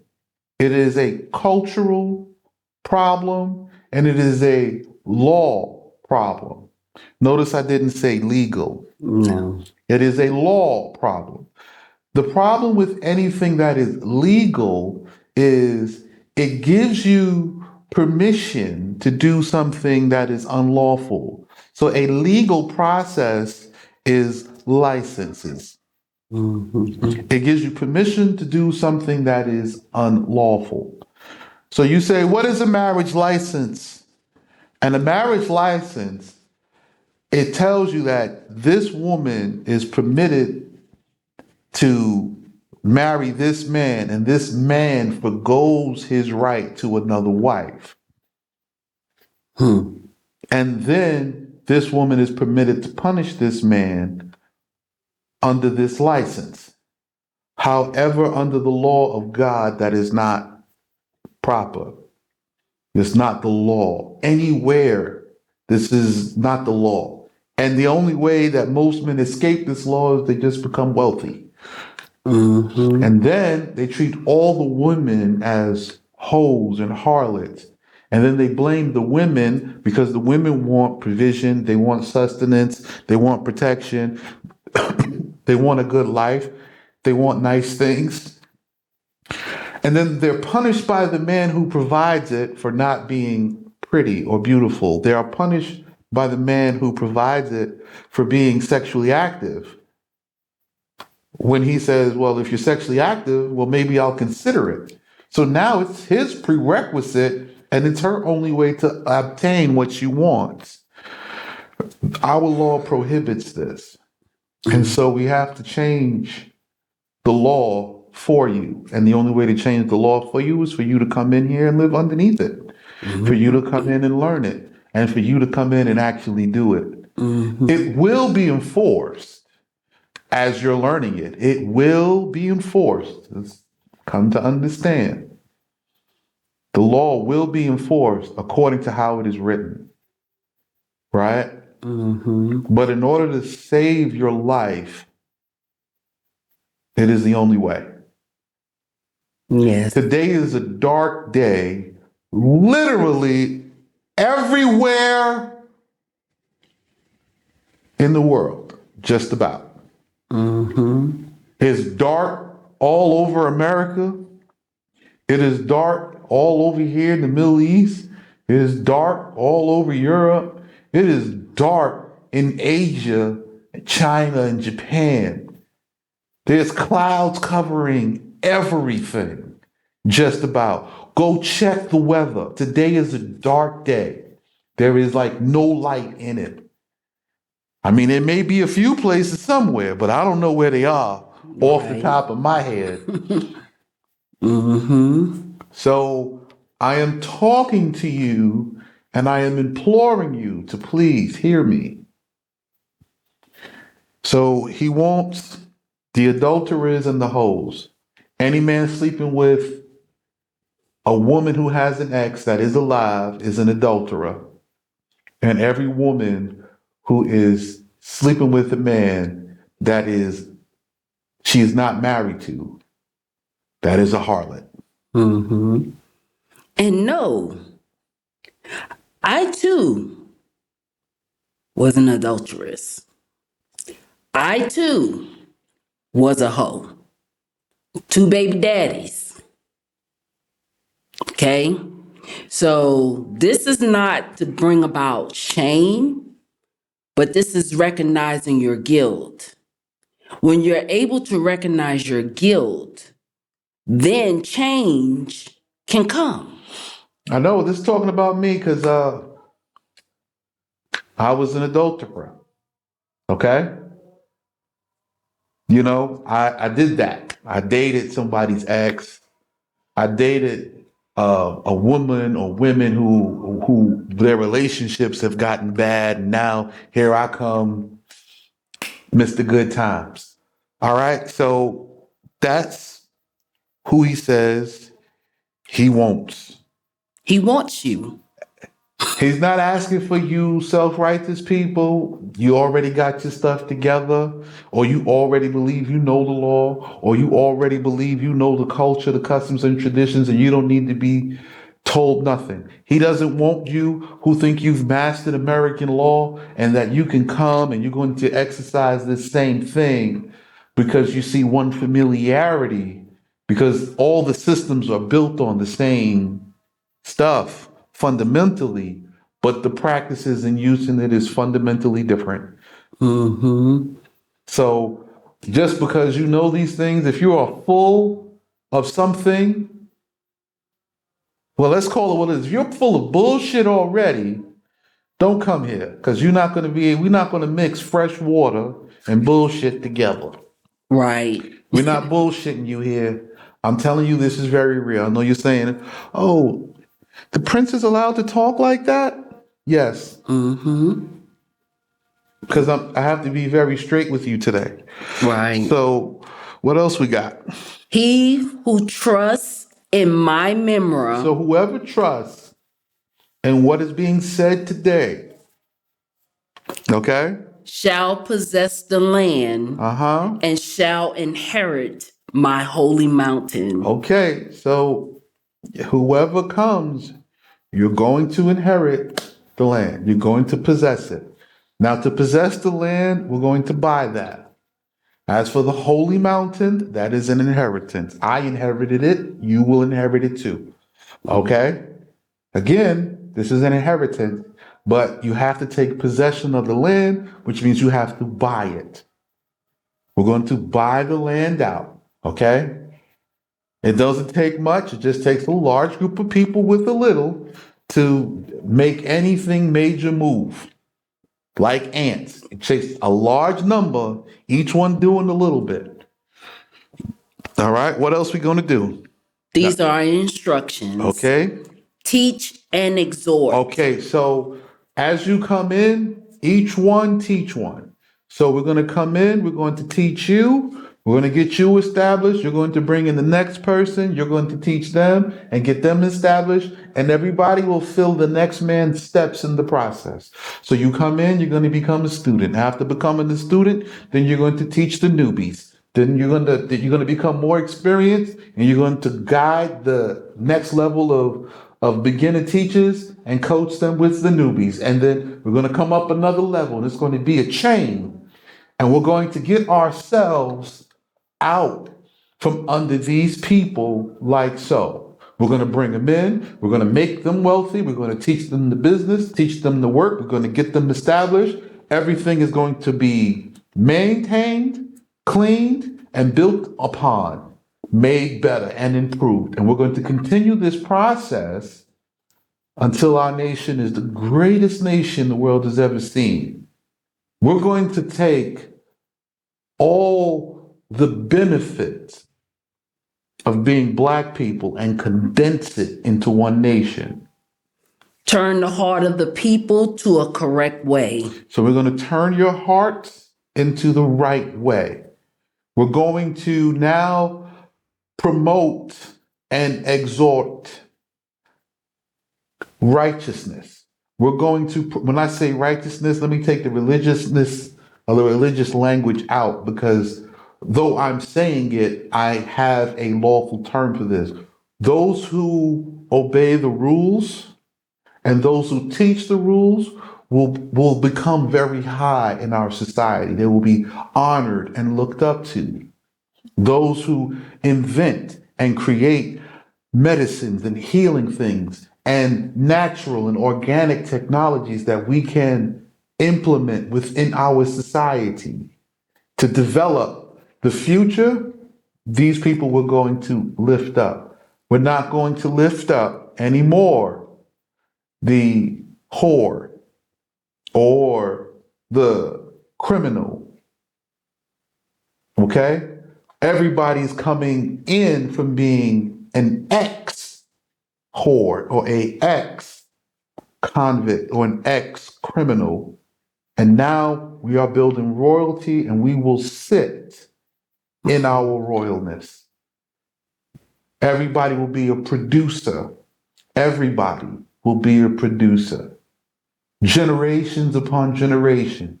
It is a cultural problem and it is a law problem. Notice I didn't say legal. No. It is a law problem. The problem with anything that is legal is it gives you permission to do something that is unlawful. So a legal process is licenses. It gives you permission to do something that is unlawful. So you say, what is a marriage license? And a marriage license, it tells you that this woman is permitted to marry this man, and this man forgoes his right to another wife. And then this woman is permitted to punish this man under this license. However, under the law of God, that is not proper. It's not the law. Anywhere, this is not the law. And the only way that most men escape this law is they just become wealthy. And then they treat all the women as hoes and harlots. And then they blame the women because the women want provision, they want sustenance, they want protection, they want a good life, they want nice things. And then they're punished by the man who provides it for not being pretty or beautiful. They are punished by the man who provides it for being sexually active. When he says, well, if you're sexually active, well, maybe I'll consider it. So now it's his prerequisite and it's her only way to obtain what she wants. Our law prohibits this. And so we have to change the law for you. And the only way to change the law for you is for you to come in here and live underneath it, for you to come in and learn it, and for you to come in and actually do it. It will be enforced. As you're learning it, it will be enforced. Just come to understand. The law will be enforced according to how it is written, right? But in order to save your life, it is the only way. Yes. Today is a dark day, literally everywhere in the world, just about. It's dark all over America. It is dark all over here in the Middle East. It is dark all over Europe. It is dark in Asia, China, and Japan. There's clouds covering everything, just about. Go check the weather. Today is a dark day. There is like no light in it. I mean, there may be a few places somewhere, but I don't know where they are off the Right. top of my head. Mm-hmm. So I am talking to you and I am imploring you to please hear me. So he wants the adulterers and the hoes. Any man sleeping with a woman who has an ex that is alive is an adulterer. And every woman who is sleeping with a man that she is not married to, that is a harlot. Mm-hmm. And no, I too was an adulteress. I too was a hoe. 2 baby daddies. Okay? So this is not to bring about shame, but this is recognizing your guilt. When you're able to recognize your guilt, then change can come. I know this is talking about me because I was an adulterer. Okay? You know, I did that. I dated somebody's ex. I dated a woman or women who their relationships have gotten bad. And now here I come, Mr. Good Times. All right. So that's who he says he wants. He wants you. He's not asking for you self-righteous people. You already got your stuff together, or you already believe you know the law, or you already believe you know the culture, the customs and traditions, and you don't need to be told nothing. He doesn't want you who think you've mastered American law and that you can come and you're going to exercise this same thing because you see one familiarity, because all the systems are built on the same stuff fundamentally, but the practices and using it is fundamentally different. Mm-hmm. So just because you know these things, if you are full of something, well, let's call it what it is. If you're full of bullshit already, don't come here because we're not going to mix fresh water and bullshit together. Right. We're not bullshitting you here. I'm telling you, this is very real. I know you're saying, oh, the prince is allowed to talk like that? Yes, Mm-hmm. because I have to be very straight with you today. Right. So, what else we got? He who trusts in my memory So, whoever trusts in what is being said today, okay? shall possess the land Uh huh. and shall inherit my holy mountain. Okay, so whoever comes, you're going to inherit the land, you're going to possess it. Now, to possess the land, we're going to buy that. As for the holy mountain, that is an inheritance. I inherited it, you will inherit it too. Okay? Again, this is an inheritance, but you have to take possession of the land, which means you have to buy it. We're going to buy the land out. Okay? It doesn't take much, it just takes a large group of people with a little to make anything major move. Like ants. It takes a large number, each one doing a little bit. All right, what else we gonna do? These are instructions. Okay. Teach and exhort. Okay, so as you come in, each one teach one. So we're going to come in, we're going to teach you, we're going to get you established, you're going to bring in the next person, you're going to teach them and get them established, and everybody will fill the next man's steps in the process. So you come in, you're going to become a student. After becoming a student, then you're going to teach the newbies. Then you're going to become more experienced and you're going to guide the next level of beginner teachers and coach them with the newbies. And then we're going to come up another level and it's going to be a chain. And we're going to get ourselves out from under these people like so. We're going to bring them in. We're going to make them wealthy. We're going to teach them the business, teach them the work. We're going to get them established. Everything is going to be maintained, cleaned, and built upon, made better and improved. And we're going to continue this process until our nation is the greatest nation the world has ever seen. We're going to take all the benefits of being Black people and condense it into one nation. Turn the heart of the people to a correct way. So we're going to turn your hearts into the right way. We're going to now promote and exhort righteousness. We're going to, when I say righteousness, let me take the religiousness or the religious language out, because though I'm saying it, I have a lawful term for this. Those who obey the rules and those who teach the rules will become very high in our society. They will be honored and looked up to. Those who invent and create medicines and healing things and natural and organic technologies that we can implement within our society to develop the future, these people we're going to lift up. We're not going to lift up anymore the whore or the criminal. Okay? Everybody's coming in from being an ex whore or a ex convict or an ex criminal. And now we are building royalty, and we will sit in our royalness. Everybody will be a producer. Everybody will be a producer. Generations upon generations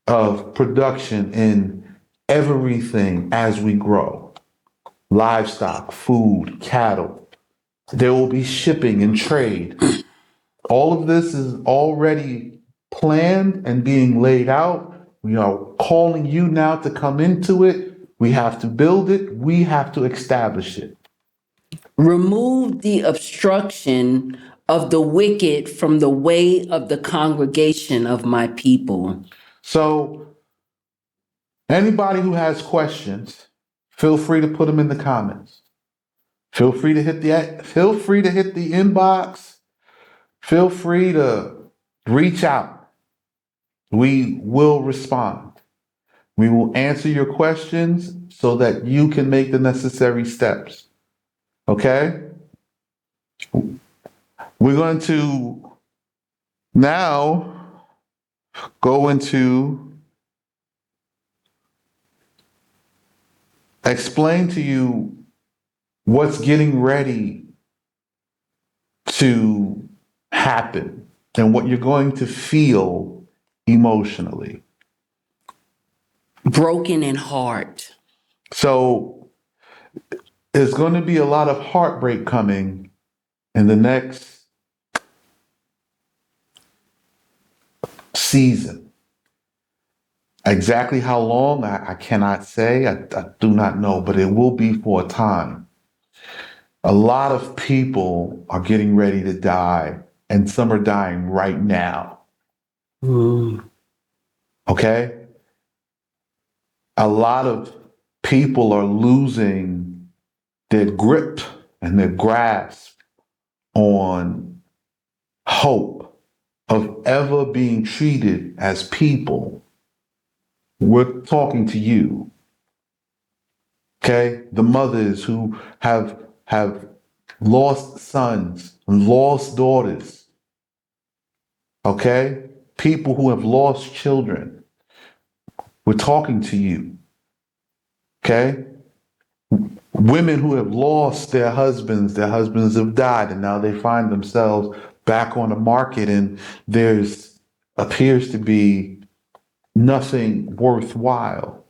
of production in everything as we grow. Livestock, food, cattle. There will be shipping and trade. All of this is already planned and being laid out. We are calling you now to come into it. We have to build it. We have to establish it. Remove the obstruction of the wicked from the way of the congregation of my people. So, anybody who has questions, feel free to put them in the comments. Feel free to hit the inbox. Feel free to reach out. We will respond. We will answer your questions so that you can make the necessary steps. Okay? We're going to now go into explain to you what's getting ready to happen and what you're going to feel emotionally. Broken in heart. So there's going to be a lot of heartbreak coming in the next season. Exactly how long, I cannot say. I do not know, but it will be for a time. A lot of people are getting ready to die, and some are dying right now. Okay? A lot of people are losing their grip and their grasp on hope of ever being treated as people. We're talking to you. Okay? The mothers who have lost sons and lost daughters. Okay? People who have lost children. We're talking to you. Okay? Women who have lost their husbands have died, and now they find themselves back on the market, and there's appears to be nothing worthwhile.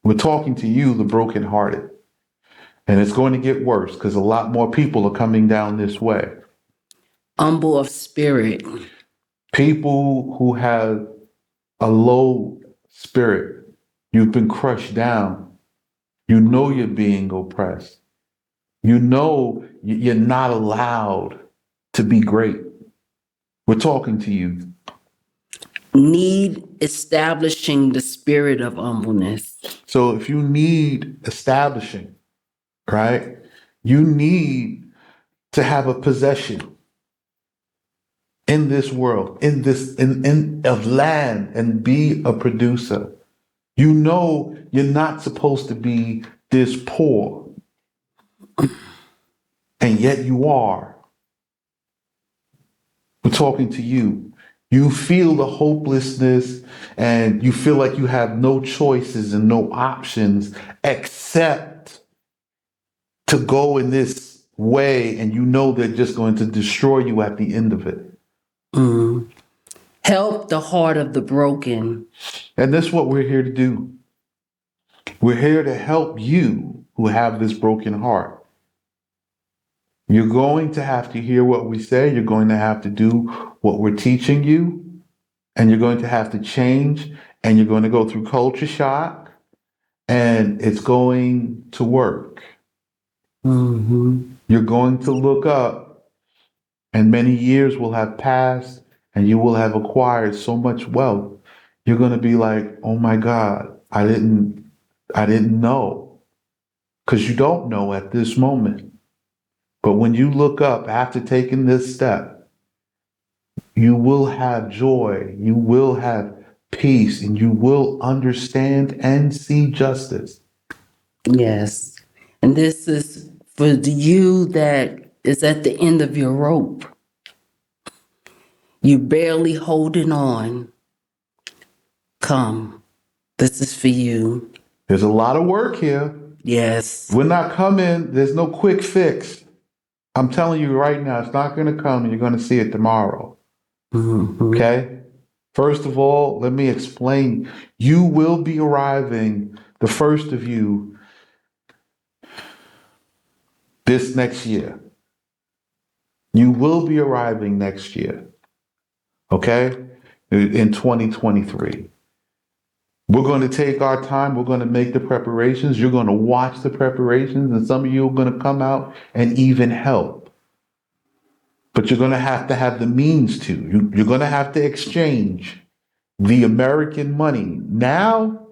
We're talking to you, the brokenhearted. And it's going to get worse because a lot more people are coming down this way. Humble of spirit. People who have a low spirit. You've been crushed down. You know you're being oppressed. You know you're not allowed to be great. We're talking to you. Need establishing the spirit of humbleness. So if you need establishing, right, you need to have a possession in this world, in of land, and be a producer. You know you're not supposed to be this poor, and yet you are. We're talking to you. You feel the hopelessness and you feel like you have no choices and no options except to go in this way, and you know they're just going to destroy you at the end of it. Mm. Help the heart of the broken. And that's what we're here to do. We're here to help you who have this broken heart. You're going to have to hear what we say. You're going to have to do what we're teaching you. And you're going to have to change. And you're going to go through culture shock. And it's going to work. Mm-hmm. You're going to look up, and many years will have passed, and you will have acquired so much wealth. You're going to be like, oh my God, I didn't know. Because you don't know at this moment. But when you look up after taking this step, you will have joy, you will have peace, and you will understand and see justice. Yes. And this is for you that is at the end of your rope. You barely holding on. Come. This is for you. There's a lot of work here. Yes. We're not coming, there's no quick fix. I'm telling you right now, it's not going to come, and you're going to see it tomorrow. Mm-hmm. Okay? First of all, let me explain. You will be arriving, the first of you, this next year. You will be arriving next year. Okay? In 2023. We're going to take our time. We're going to make the preparations. You're going to watch the preparations, and some of you are going to come out and even help. But you're going to have the means to. You're going to have to exchange the American money now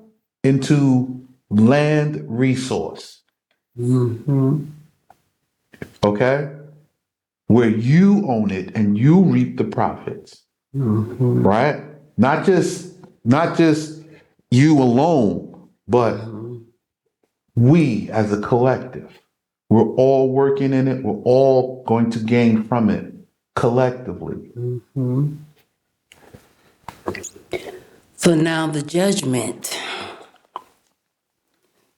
into land resource. Mm-hmm. Okay? Where you own it and you reap the profits. Mm-hmm. Right? Not just you alone, but we as a collective. We're all working in it. We're all going to gain from it collectively. Mm-hmm. So now the judgment.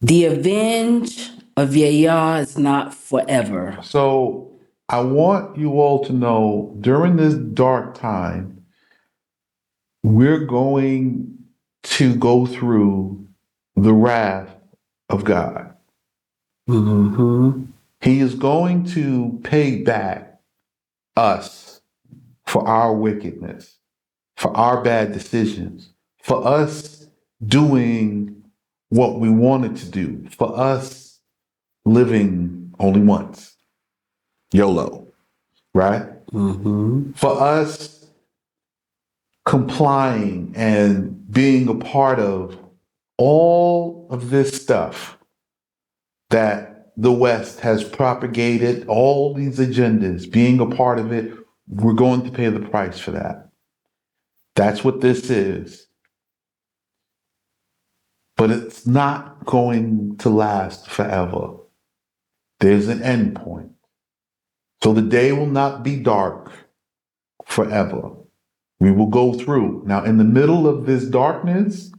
The avenge of Yah is not forever. So I want you all to know during this dark time, we're going to go through the wrath of God. Mm-hmm. He is going to pay back us for our wickedness, for our bad decisions, for us doing what we wanted to do, for us living only once, YOLO, right? Mm-hmm. For us complying and being a part of all of this stuff that the West has propagated, all these agendas, being a part of it, we're going to pay the price for that. That's what this is. But it's not going to last forever. There's an end point. So the day will not be dark forever. We will go through. Now, in the middle of this darkness,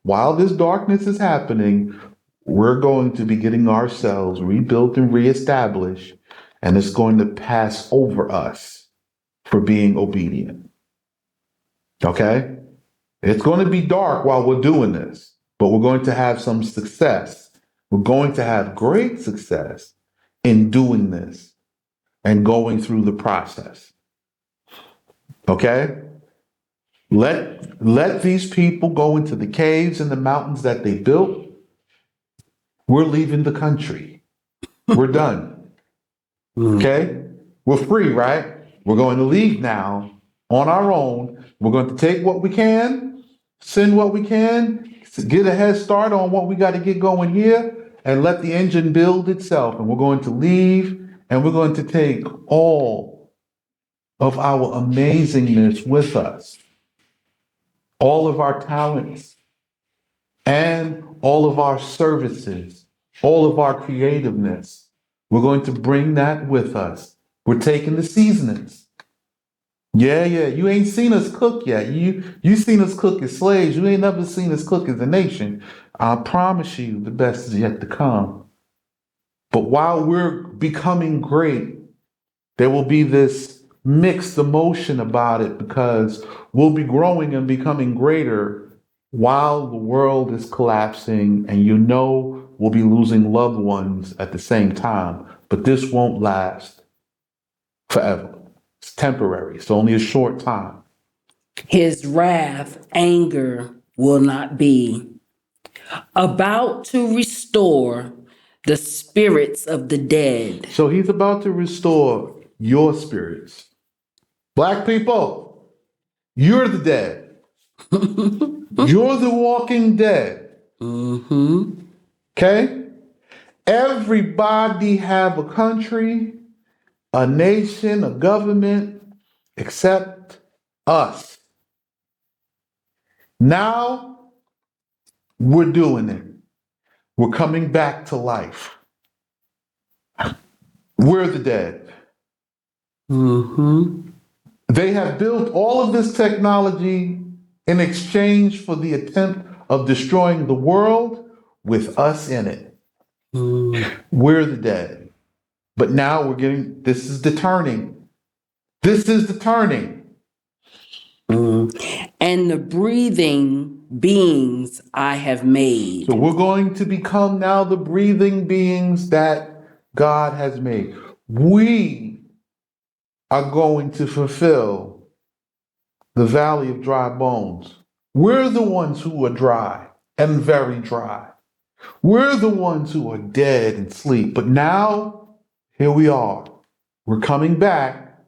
while this darkness is happening, we're going to be getting ourselves rebuilt and reestablished, and it's going to pass over us for being obedient. Okay? It's going to be dark while we're doing this, but we're going to have some success. We're going to have great success in doing this and going through the process. Okay? Let these people go into the caves and the mountains that they built. We're leaving the country. We're done. Okay? We're free, right? We're going to leave now on our own. We're going to take what we can, send what we can, get a head start on what we got to get going here, and let the engine build itself. And we're going to leave and we're going to take all of our amazingness with us, all of our talents, and all of our services, all of our creativeness. We're going to bring that with us. We're taking the seasonings. Yeah. You ain't seen us cook yet. You seen us cook as slaves. You ain't never seen us cook as a nation. I promise you the best is yet to come. But while we're becoming great, there will be this mixed emotion about it because we'll be growing and becoming greater while the world is collapsing, and we'll be losing loved ones at the same time. But this won't last forever. It's temporary. It's only a short time. His wrath, anger will not be about to restore the spirits of the dead. So he's about to restore your spirits. Black people, you're the dead. You're the walking dead. Okay? Everybody have a country, a nation, a government, except us. Now we're doing it. We're coming back to life. We're the dead. They have built all of this technology in exchange for the attempt of destroying the world with us in it. We're the dead. But now this is the turning. This is the turning. And the breathing beings I have made. So we're going to become now the breathing beings that God has made. We are going to fulfill the valley of dry bones. We're the ones who are dry and very dry. We're the ones who are dead and sleep. But now, here we are. We're coming back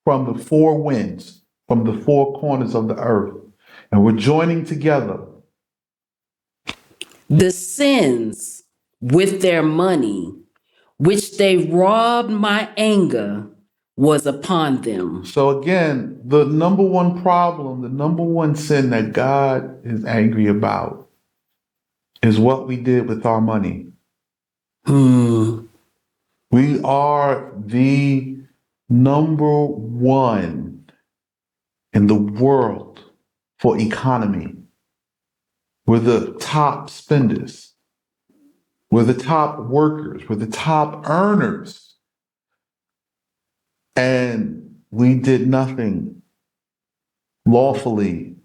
from the four winds, from the four corners of the earth, and we're joining together. The sins with their money, which they robbed my anger, was upon them. So again, the number one problem, the number one sin that God is angry about is what we did with our money. We are the number one in the world for economy. We're the top spenders. We're the top workers. We're the top earners. And we did nothing lawfully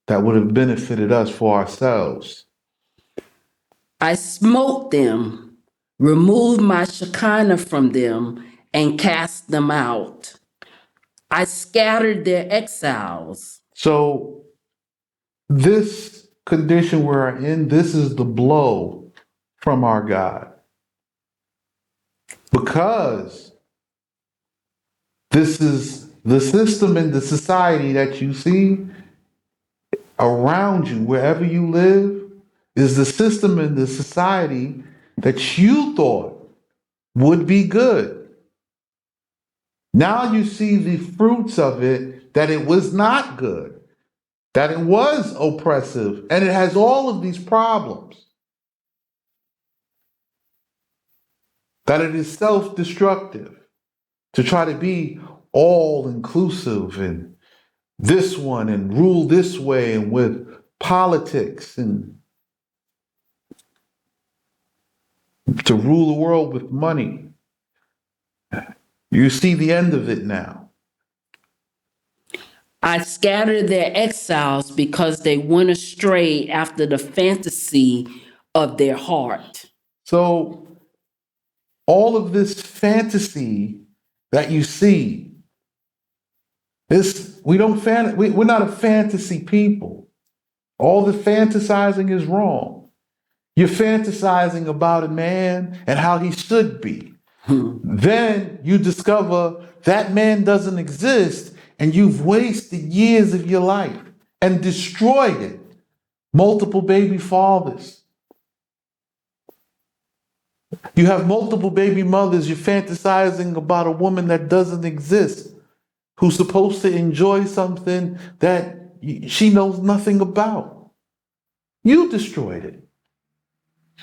that would have benefited us for ourselves. I smote them, removed my Shekinah from them, and cast them out. I scattered their exiles. So this condition we're in, this is the blow from our God. Because this is the system and the society that you see around you, wherever you live, is the system and the society that you thought would be good. Now you see the fruits of it, that it was not good, that it was oppressive, and it has all of these problems. That it is self-destructive to try to be all inclusive and this one and rule this way and with politics and to rule the world with money. You see the end of it now. I scattered their exiles because they went astray after the fantasy of their heart. So all of this fantasy that you see, we're not a fantasy people. All the fantasizing is wrong. You're fantasizing about a man and how he should be. Then you discover that man doesn't exist and you've wasted years of your life and destroyed it. Multiple baby fathers. You have multiple baby mothers. You're fantasizing about a woman that doesn't exist, who's supposed to enjoy something that she knows nothing about. You destroyed it.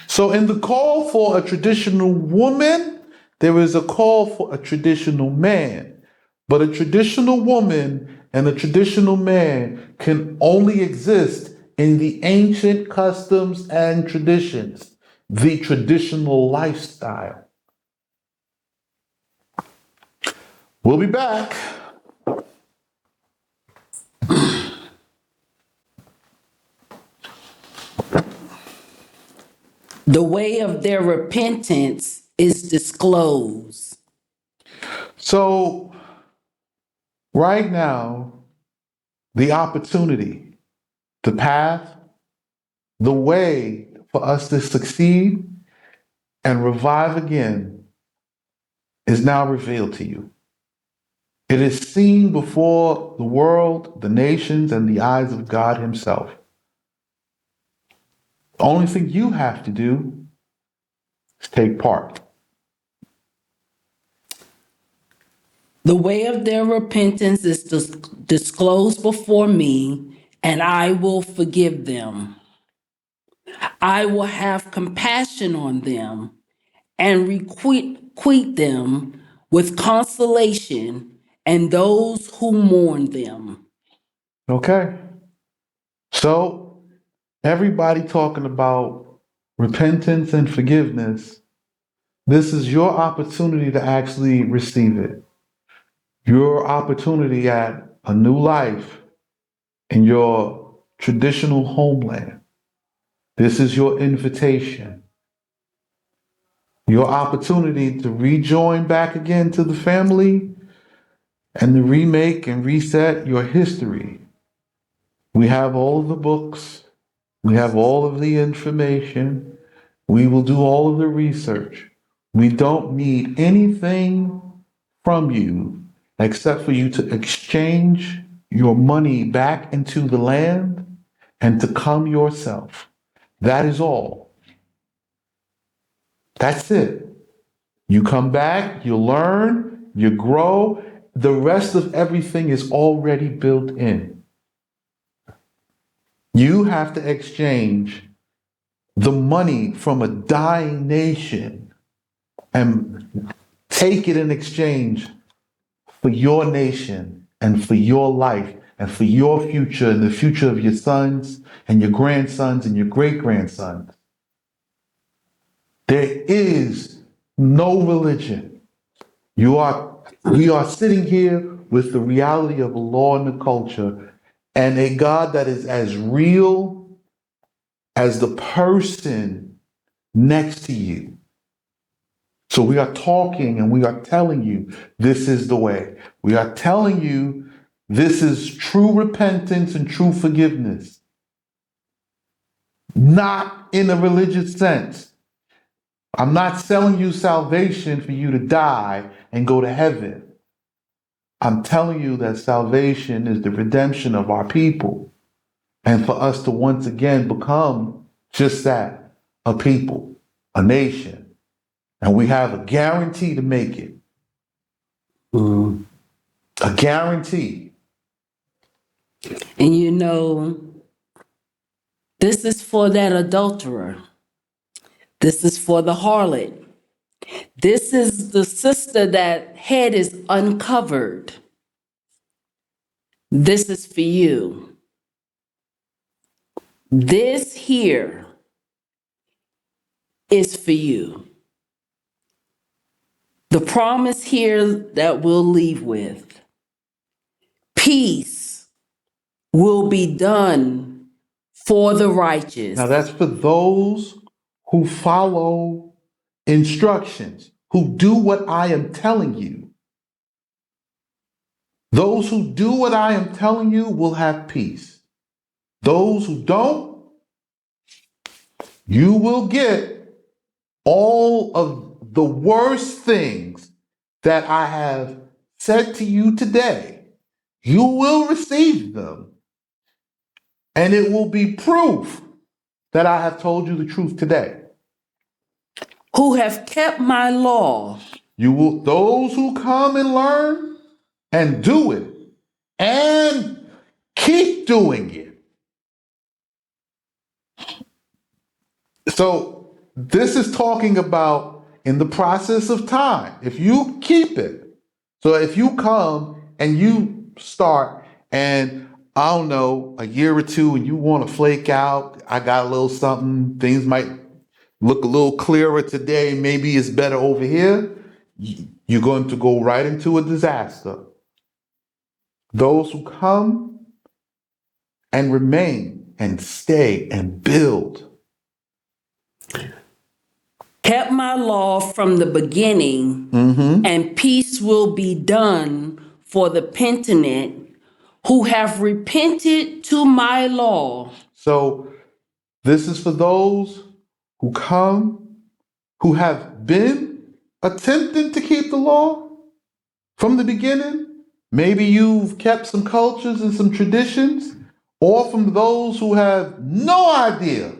So, in the call for a traditional woman, there is a call for a traditional man. But a traditional woman and a traditional man can only exist in the ancient customs and traditions, the traditional lifestyle. We'll be back. The way of their repentance is disclosed. So, right now, the opportunity, the path, the way for us to succeed and revive again is now revealed to you. It is seen before the world, the nations, and the eyes of God Himself. The only thing you have to do is take part. The way of their repentance is disclosed before me, and I will forgive them. I will have compassion on them and requite them with consolation and those who mourn them. Okay? So, everybody talking about repentance and forgiveness, this is your opportunity to actually receive it. Your opportunity at a new life in your traditional homeland. This is your invitation. Your opportunity to rejoin back again to the family and to remake and reset your history. We have all of the books. We have all of the information. We will do all of the research. We don't need anything from you except for you to exchange your money back into the land and to come yourself. That is all. That's it. You come back, you learn, you grow. The rest of everything is already built in. You have to exchange the money from a dying nation and take it in exchange for your nation and for your life and for your future and the future of your sons and your grandsons and your great grandsons. There is no religion. We are sitting here with the reality of a law and the culture and a God that is as real as the person next to you. So we are talking and we are telling you this is the way. We are telling you this is true repentance and true forgiveness. Not in a religious sense. I'm not selling you salvation for you to die and go to heaven. I'm telling you that salvation is the redemption of our people and for us to once again become just that, a people, a nation. And we have a guarantee to make it. A guarantee. And you know, this is for that adulterer. This is for the harlot. This is the sister that head is uncovered. This is for you. This here is for you. The promise here that we'll leave with: peace will be done for the righteous. Now that's for those who follow instructions, who do what I am telling you. Those who do what I am telling you will have peace. Those who don't, you will get all of the worst things that I have said to you today, you will receive them, and it will be proof that I have told you the truth today. Who have kept my law. You will, those who come and learn and do it and keep doing it. So this is talking about in the process of time. If you keep it, so if you come and you start and I don't know, a year or two and you want to flake out, I got a little something, things might look a little clearer today, maybe it's better over here, you're going to go right into a disaster. Those who come and remain and stay and build. Kept my law from the beginning, and peace will be done for the penitent who have repented to my law. So this is for those who come, who have been attempting to keep the law from the beginning. Maybe you've kept some cultures and some traditions, or from those who have no idea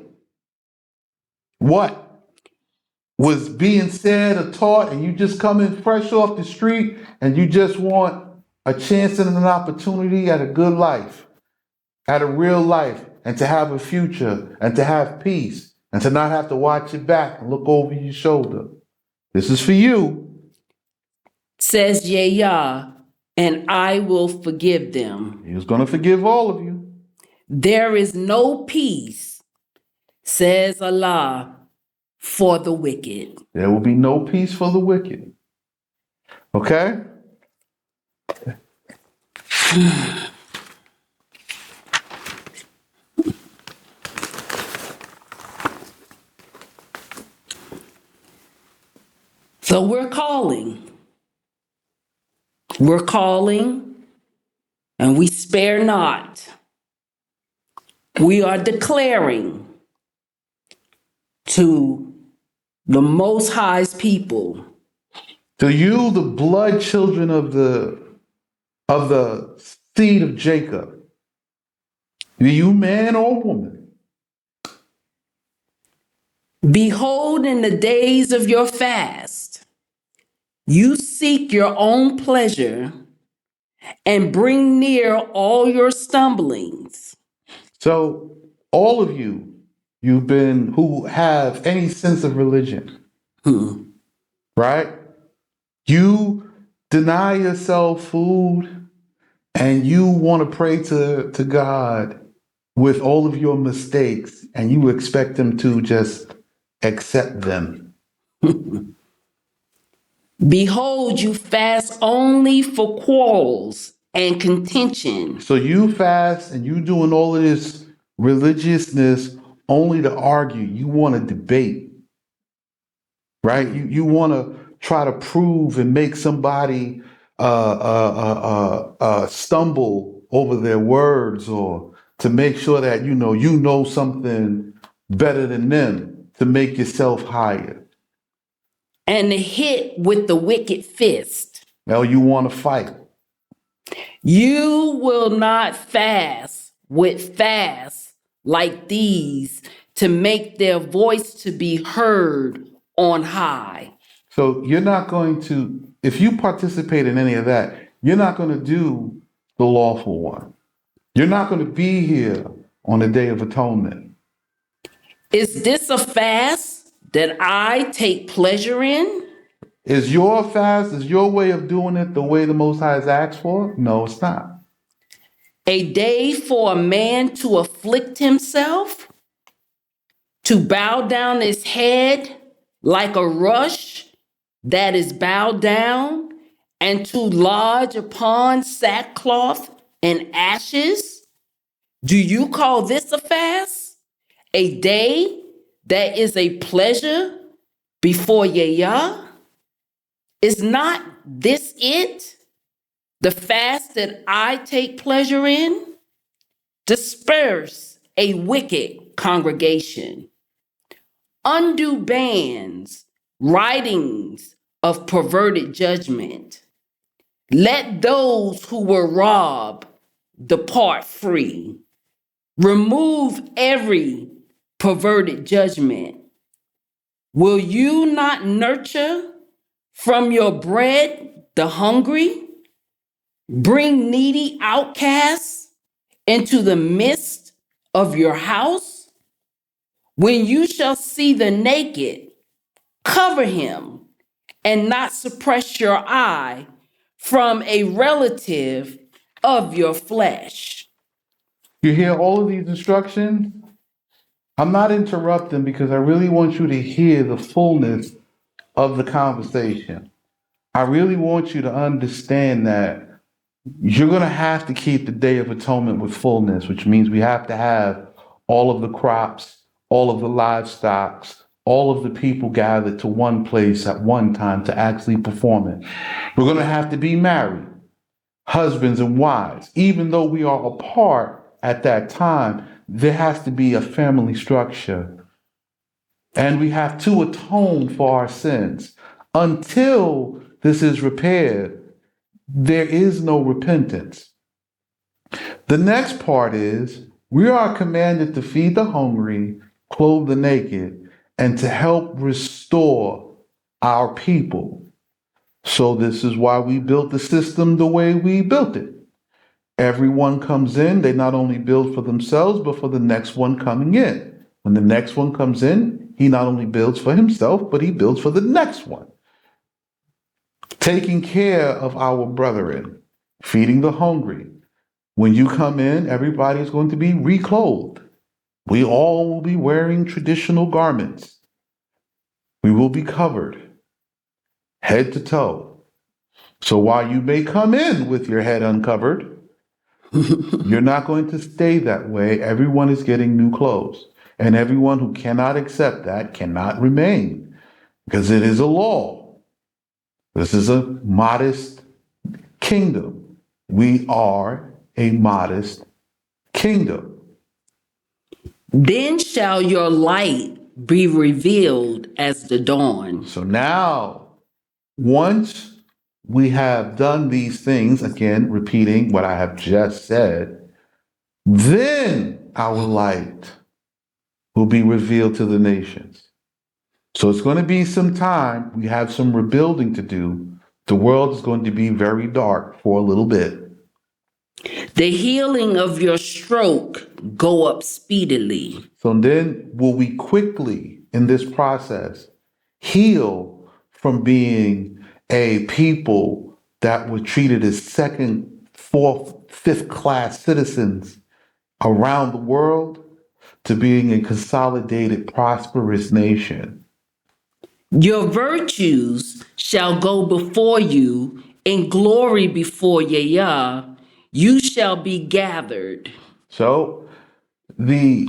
what was being said or taught, and you just come in fresh off the street and you just want a chance and an opportunity at a good life, at a real life, and to have a future and to have peace and to not have to watch your back and look over your shoulder. This is for you. Says Yah, and I will forgive them. He was going to forgive all of you. There is no peace, says Allah, for the wicked. There will be no peace for the wicked. Okay? So we're calling. We're calling, and we spare not. We are declaring to the Most High's people. To you, the blood children of the seed of Jacob, you man or woman, Behold, in the days of your fast, you seek your own pleasure and bring near all your stumblings. so all of you, who have any sense of religion, right? You deny yourself food and you want to pray to God with all of your mistakes and you expect him to just accept them. Behold, you fast only for quarrels and contention. So you fast and you doing all of this religiousness only to argue. You want to debate, right? You want to try to prove and make somebody stumble over their words, or to make sure that you know something better than them to make yourself higher. And hit with the wicked fist. Now you want to fight. You will not fast with fasts like these to make their voice to be heard on high. So you're not going to, if you participate in any of that, you're not going to do the lawful one. You're not going to be here on the Day of Atonement. Is this a fast that I take pleasure in? Is your fast, is your way of doing it the way the Most High has asked for? No, it's not. A day for a man to afflict himself, to bow down his head like a rush that is bowed down, and to lodge upon sackcloth and ashes? Do you call this a fast? A day that is a pleasure before Yah? Is not this it? The fast that I take pleasure in? Disperse a wicked congregation. Undo bands writings of perverted judgment. Let those who were robbed depart free. Remove every perverted judgment. Will you not nurture from your bread the hungry? Bring needy outcasts into the midst of your house? When you shall see the naked, cover him and not suppress your eye from a relative of your flesh. You hear all of these instructions? I'm not interrupting because I really want you to hear the fullness of the conversation. I really want you to understand that you're going to have to keep the Day of Atonement with fullness, which means we have to have all of the crops, all of the livestock, all of the people gathered to one place at one time to actually perform it. We're going to have to be married, husbands and wives. Even though we are apart at that time, there has to be a family structure. And we have to atone for our sins. Until this is repaired, there is no repentance. The next part is we are commanded to feed the hungry, clothe the naked, and to help restore our people. So this is why we built the system the way we built it. Everyone comes in, they not only build for themselves, but for the next one coming in. When the next one comes in, he not only builds for himself, but he builds for the next one. Taking care of our brethren, feeding the hungry. When you come in, everybody is going to be reclothed. We all will be wearing traditional garments. We will be covered, head to toe. So while you may come in with your head uncovered, you're not going to stay that way. Everyone is getting new clothes. And everyone who cannot accept that cannot remain because it is a law. This is a modest kingdom. We are a modest kingdom. Then shall your light be revealed as the dawn. So now, once we have done these things, again, repeating what I have just said, then our light will be revealed to the nations. So it's going to be some time. We have some rebuilding to do. The world is going to be very dark for a little bit. The healing of your stroke go up speedily. So then will we quickly, in this process, heal from being a people that were treated as second, fourth, fifth class citizens around the world to being a consolidated, prosperous nation. Your virtues shall go before you in glory before Yah. You shall be gathered. So the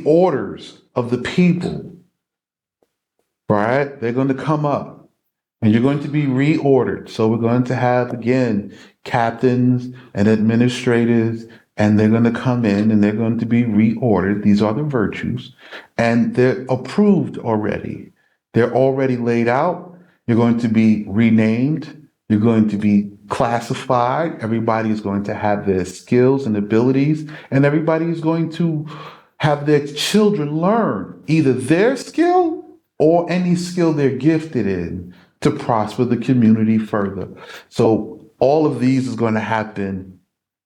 orders of the people, right? They're going to come up and you're going to be reordered. So we're going to have, again, captains and administrators, and they're going to come in and they're going to be reordered. These are the virtues, and they're approved already. They're already laid out. You're going to be renamed. You're going to be classified. Everybody is going to have their skills and abilities, and everybody is going to have their children learn either their skill or any skill they're gifted in to prosper the community further. So all of these is going to happen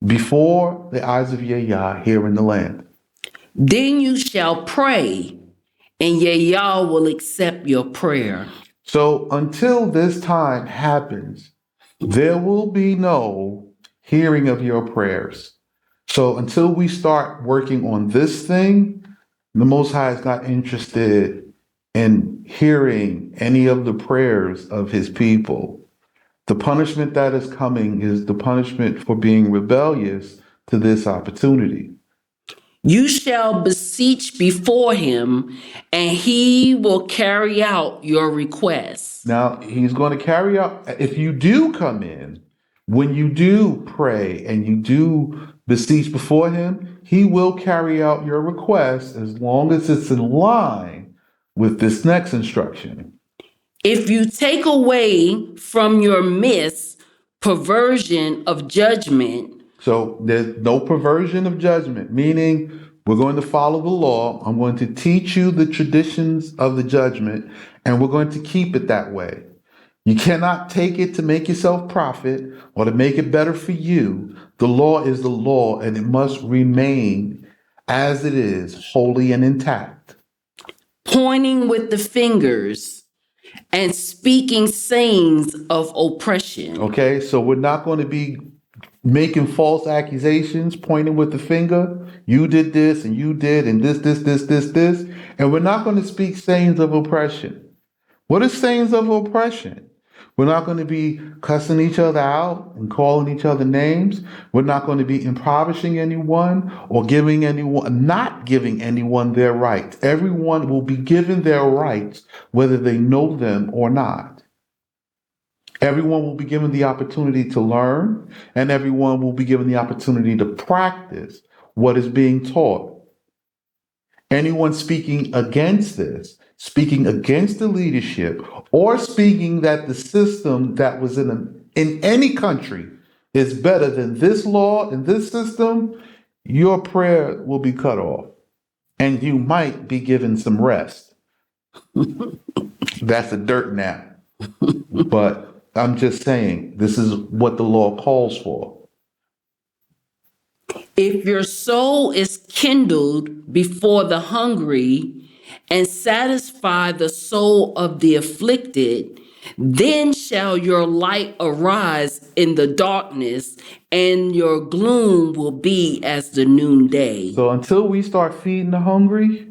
before the eyes of Yah here in the land. Then you shall pray, and Yah will accept your prayer. So until this time happens, there will be no hearing of your prayers. So until we start working on this thing, the Most High is not interested in hearing any of the prayers of his people. The punishment that is coming is the punishment for being rebellious to this opportunity. You shall beseech before him, and he will carry out your requests. Now, he's going to carry out, if you do come in, when you do pray and you do beseech before him, he will carry out your requests as long as it's in line with this next instruction. If you take away from your midst perversion of judgment, So there's no perversion of judgment, meaning we're going to follow the law. I'm going to teach you the traditions of the judgment, and we're going to keep it that way. You cannot take it to make yourself profit or to make it better for you. The law is the law, and it must remain as it is, holy and intact. pointing with the fingers and speaking sayings of oppression. Okay, so we're not going to be making false accusations, pointing with the finger. You did this and you did, and this. And we're not going to speak sayings of oppression. What is sayings of oppression? We're not going to be cussing each other out and calling each other names. We're not going to be impoverishing anyone or not giving anyone their rights. Everyone will be given their rights, whether they know them or not. Everyone will be given the opportunity to learn, and everyone will be given the opportunity to practice what is being taught. Anyone speaking against this, speaking against the leadership, or speaking that the system that was in any country is better than this law and this system, your prayer will be cut off, and you might be given some rest. That's a dirt nap. But I'm just saying, this is what the law calls for. If your soul is kindled before the hungry and satisfy the soul of the afflicted, then shall your light arise in the darkness, and your gloom will be as the noonday. So until we start feeding the hungry,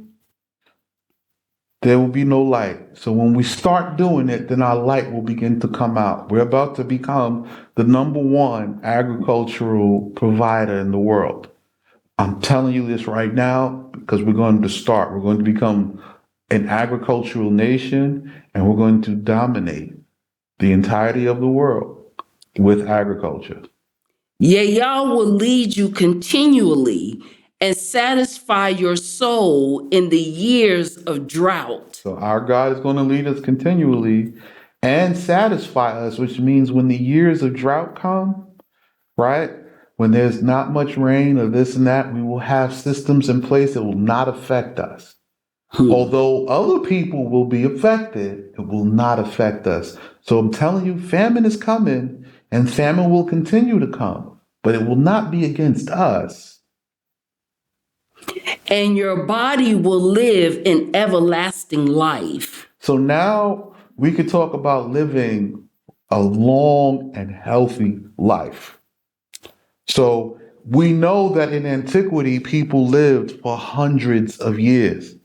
there will be no light. So when we start doing it, then our light will begin to come out. We're about to become the number one agricultural provider in the world. I'm telling you this right now because we're going to start. We're going to become an agricultural nation, and we're going to dominate the entirety of the world with agriculture. Yea, Yah will lead you continually and satisfy your soul in the years of drought. So our God is going to lead us continually and satisfy us, which means when the years of drought come, right? When there's not much rain or this and that, we will have systems in place that will not affect us. Although other people will be affected, it will not affect us. So I'm telling you, famine is coming, and famine will continue to come, but it will not be against us. And your body will live in everlasting life. So now we could talk about living a long and healthy life. So we know that in antiquity, people lived for hundreds of years.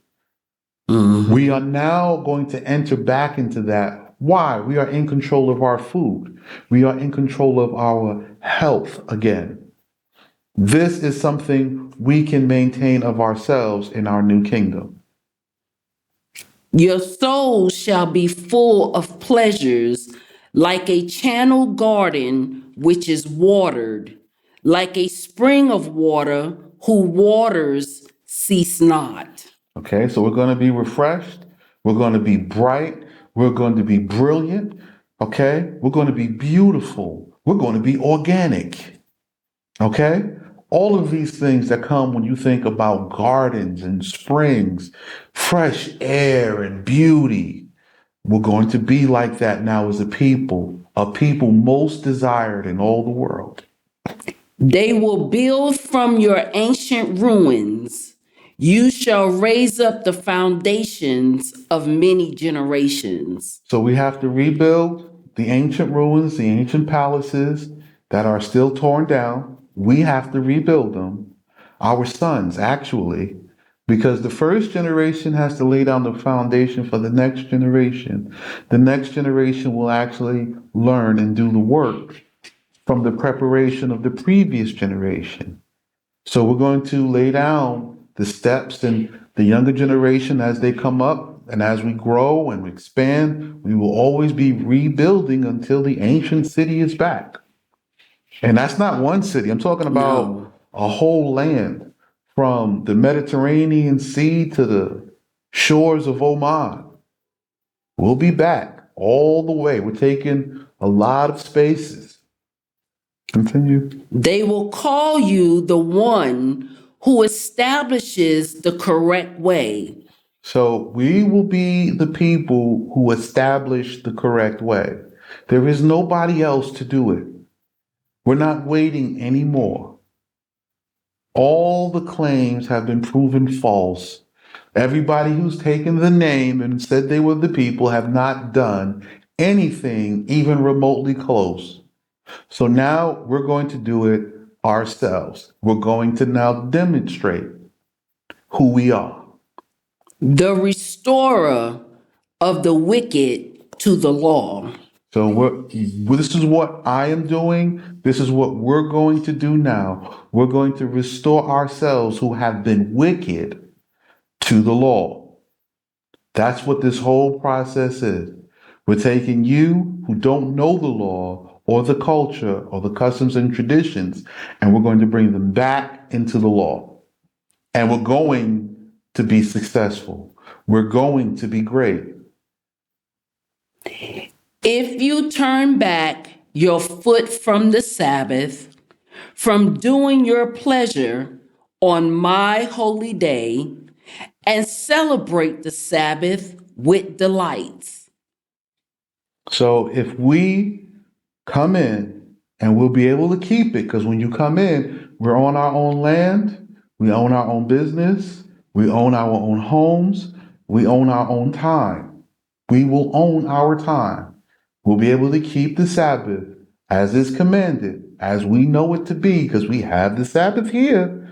Mm-hmm. We are now going to enter back into that. Why? We are in control of our food. We are in control of our health again. This is something we can maintain of ourselves in our new kingdom. Your soul shall be full of pleasures like a channel garden which is watered, like a spring of water whose waters cease not. Okay, so we're going to be refreshed. We're going to be bright. We're going to be brilliant. Okay, we're going to be beautiful. We're going to be organic. Okay, all of these things that come when you think about gardens and springs, fresh air and beauty. We're going to be like that now as a people most desired in all the world. They will build from your ancient ruins. You shall raise up the foundations of many generations. So we have to rebuild the ancient ruins, the ancient palaces that are still torn down. We have to rebuild them. Our sons, actually, because the first generation has to lay down the foundation for the next generation. The next generation will actually learn and do the work from the preparation of the previous generation. So we're going to lay down the steps, and the younger generation, as they come up and as we grow and we expand, we will always be rebuilding until the ancient city is back. And that's not one city. I'm talking about a whole land from the Mediterranean Sea to the shores of Oman. We'll be back all the way. We're taking a lot of spaces. Continue. They will call you the one who establishes the correct way. So we will be the people who establish the correct way. There is nobody else to do it. We're not waiting anymore. All the claims have been proven false. Everybody who's taken the name and said they were the people have not done anything even remotely close. So now we're going to do it ourselves. We're going to now demonstrate who we are. The restorer of the wicked to the law. So this is what I am doing. This is what we're going to do now. We're going to restore ourselves who have been wicked to the law. That's what this whole process is. We're taking you who don't know the law or the culture or the customs and traditions, and we're going to bring them back into the law. And we're going to be successful. We're going to be great. If you turn back your foot from the Sabbath, from doing your pleasure on my holy day, and celebrate the Sabbath with delights. So if we come in and we'll be able to keep it, because when you come in, we're on our own land, we own our own business, we own our own homes, we own our own time. We will own our time. We'll be able to keep the Sabbath as is commanded, as we know it to be, because we have the Sabbath here.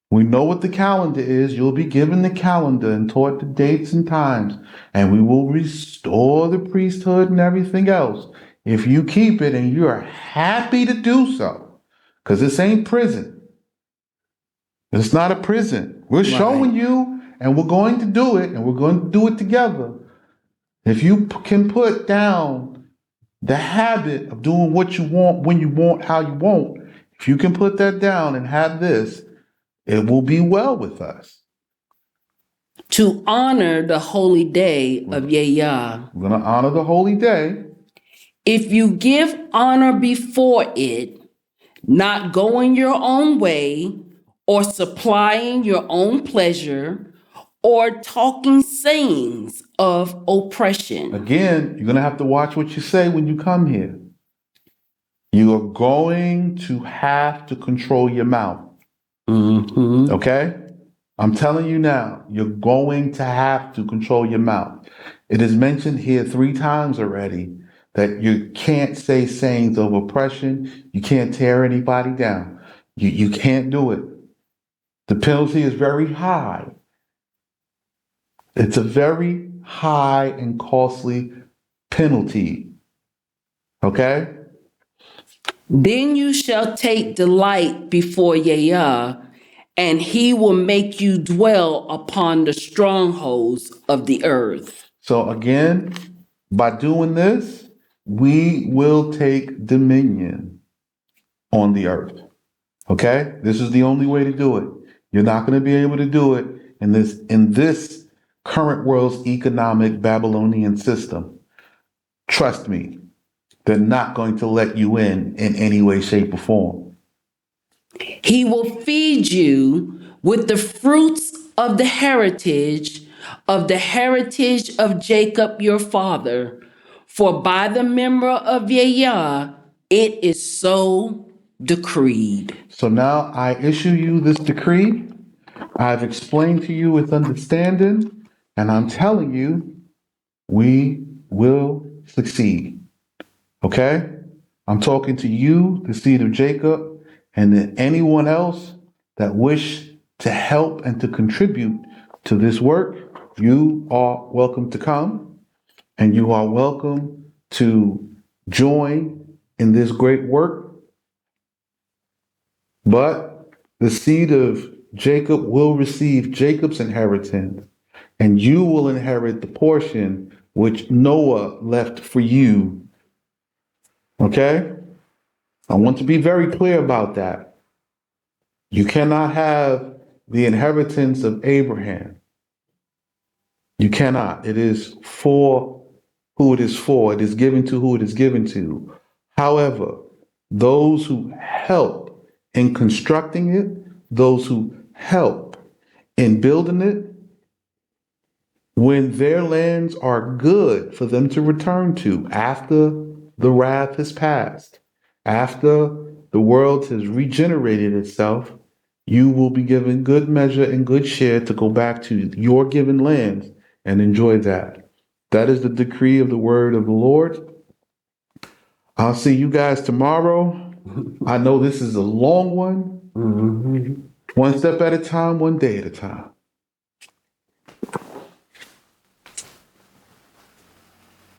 We know what the calendar is. You'll be given the calendar and taught the dates and times, and we will restore the priesthood and everything else. If you keep it and you're happy to do so, because this ain't prison. It's not a prison. We're showing you, and we're going to do it, and we're going to do it together. If you can put down the habit of doing what you want, when you want, how you want, if you can put that down and have this, it will be well with us. To honor the holy day of Yahweh. We're going to honor the holy day. If you give honor before it, not going your own way, or supplying your own pleasure, or talking sayings of oppression. Again, you're going to have to watch what you say when you come here. You are going to have to control your mouth. Okay? I'm telling you now, you're going to have to control your mouth. It is mentioned here 3 times already that you can't say sayings of oppression. You can't tear anybody down. You can't do it. The penalty is very high. It's a very high and costly penalty. Okay? Then you shall take delight before Yahweh, and he will make you dwell upon the strongholds of the earth. So again, by doing this, we will take dominion on the earth. Okay? This is the only way to do it. You're not going to be able to do it in this current world's economic Babylonian system. Trust me, they're not going to let you in any way, shape, or form. He will feed you with the fruits of the heritage of Jacob your father. For by the member of Yahweh, it is so decreed. So now I issue you this decree. I've explained to you with understanding, and I'm telling you, we will succeed. Okay? I'm talking to you, the seed of Jacob, and then anyone else that wish to help and to contribute to this work. You are welcome to come, and you are welcome to join in this great work. But the seed of Jacob will receive Jacob's inheritance, and you will inherit the portion which Noah left for you. Okay? I want to be very clear about that. You cannot have the inheritance of Abraham. You cannot. It is for who it is for. It is given to who it is given to. However, those who help in constructing it, those who help in building it, when their lands are good for them to return to after the wrath has passed, after the world has regenerated itself, you will be given good measure and good share to go back to your given lands and enjoy that. That is the decree of the word of the Lord. I'll see you guys tomorrow. I know this is a long one. One step at a time, one day at a time.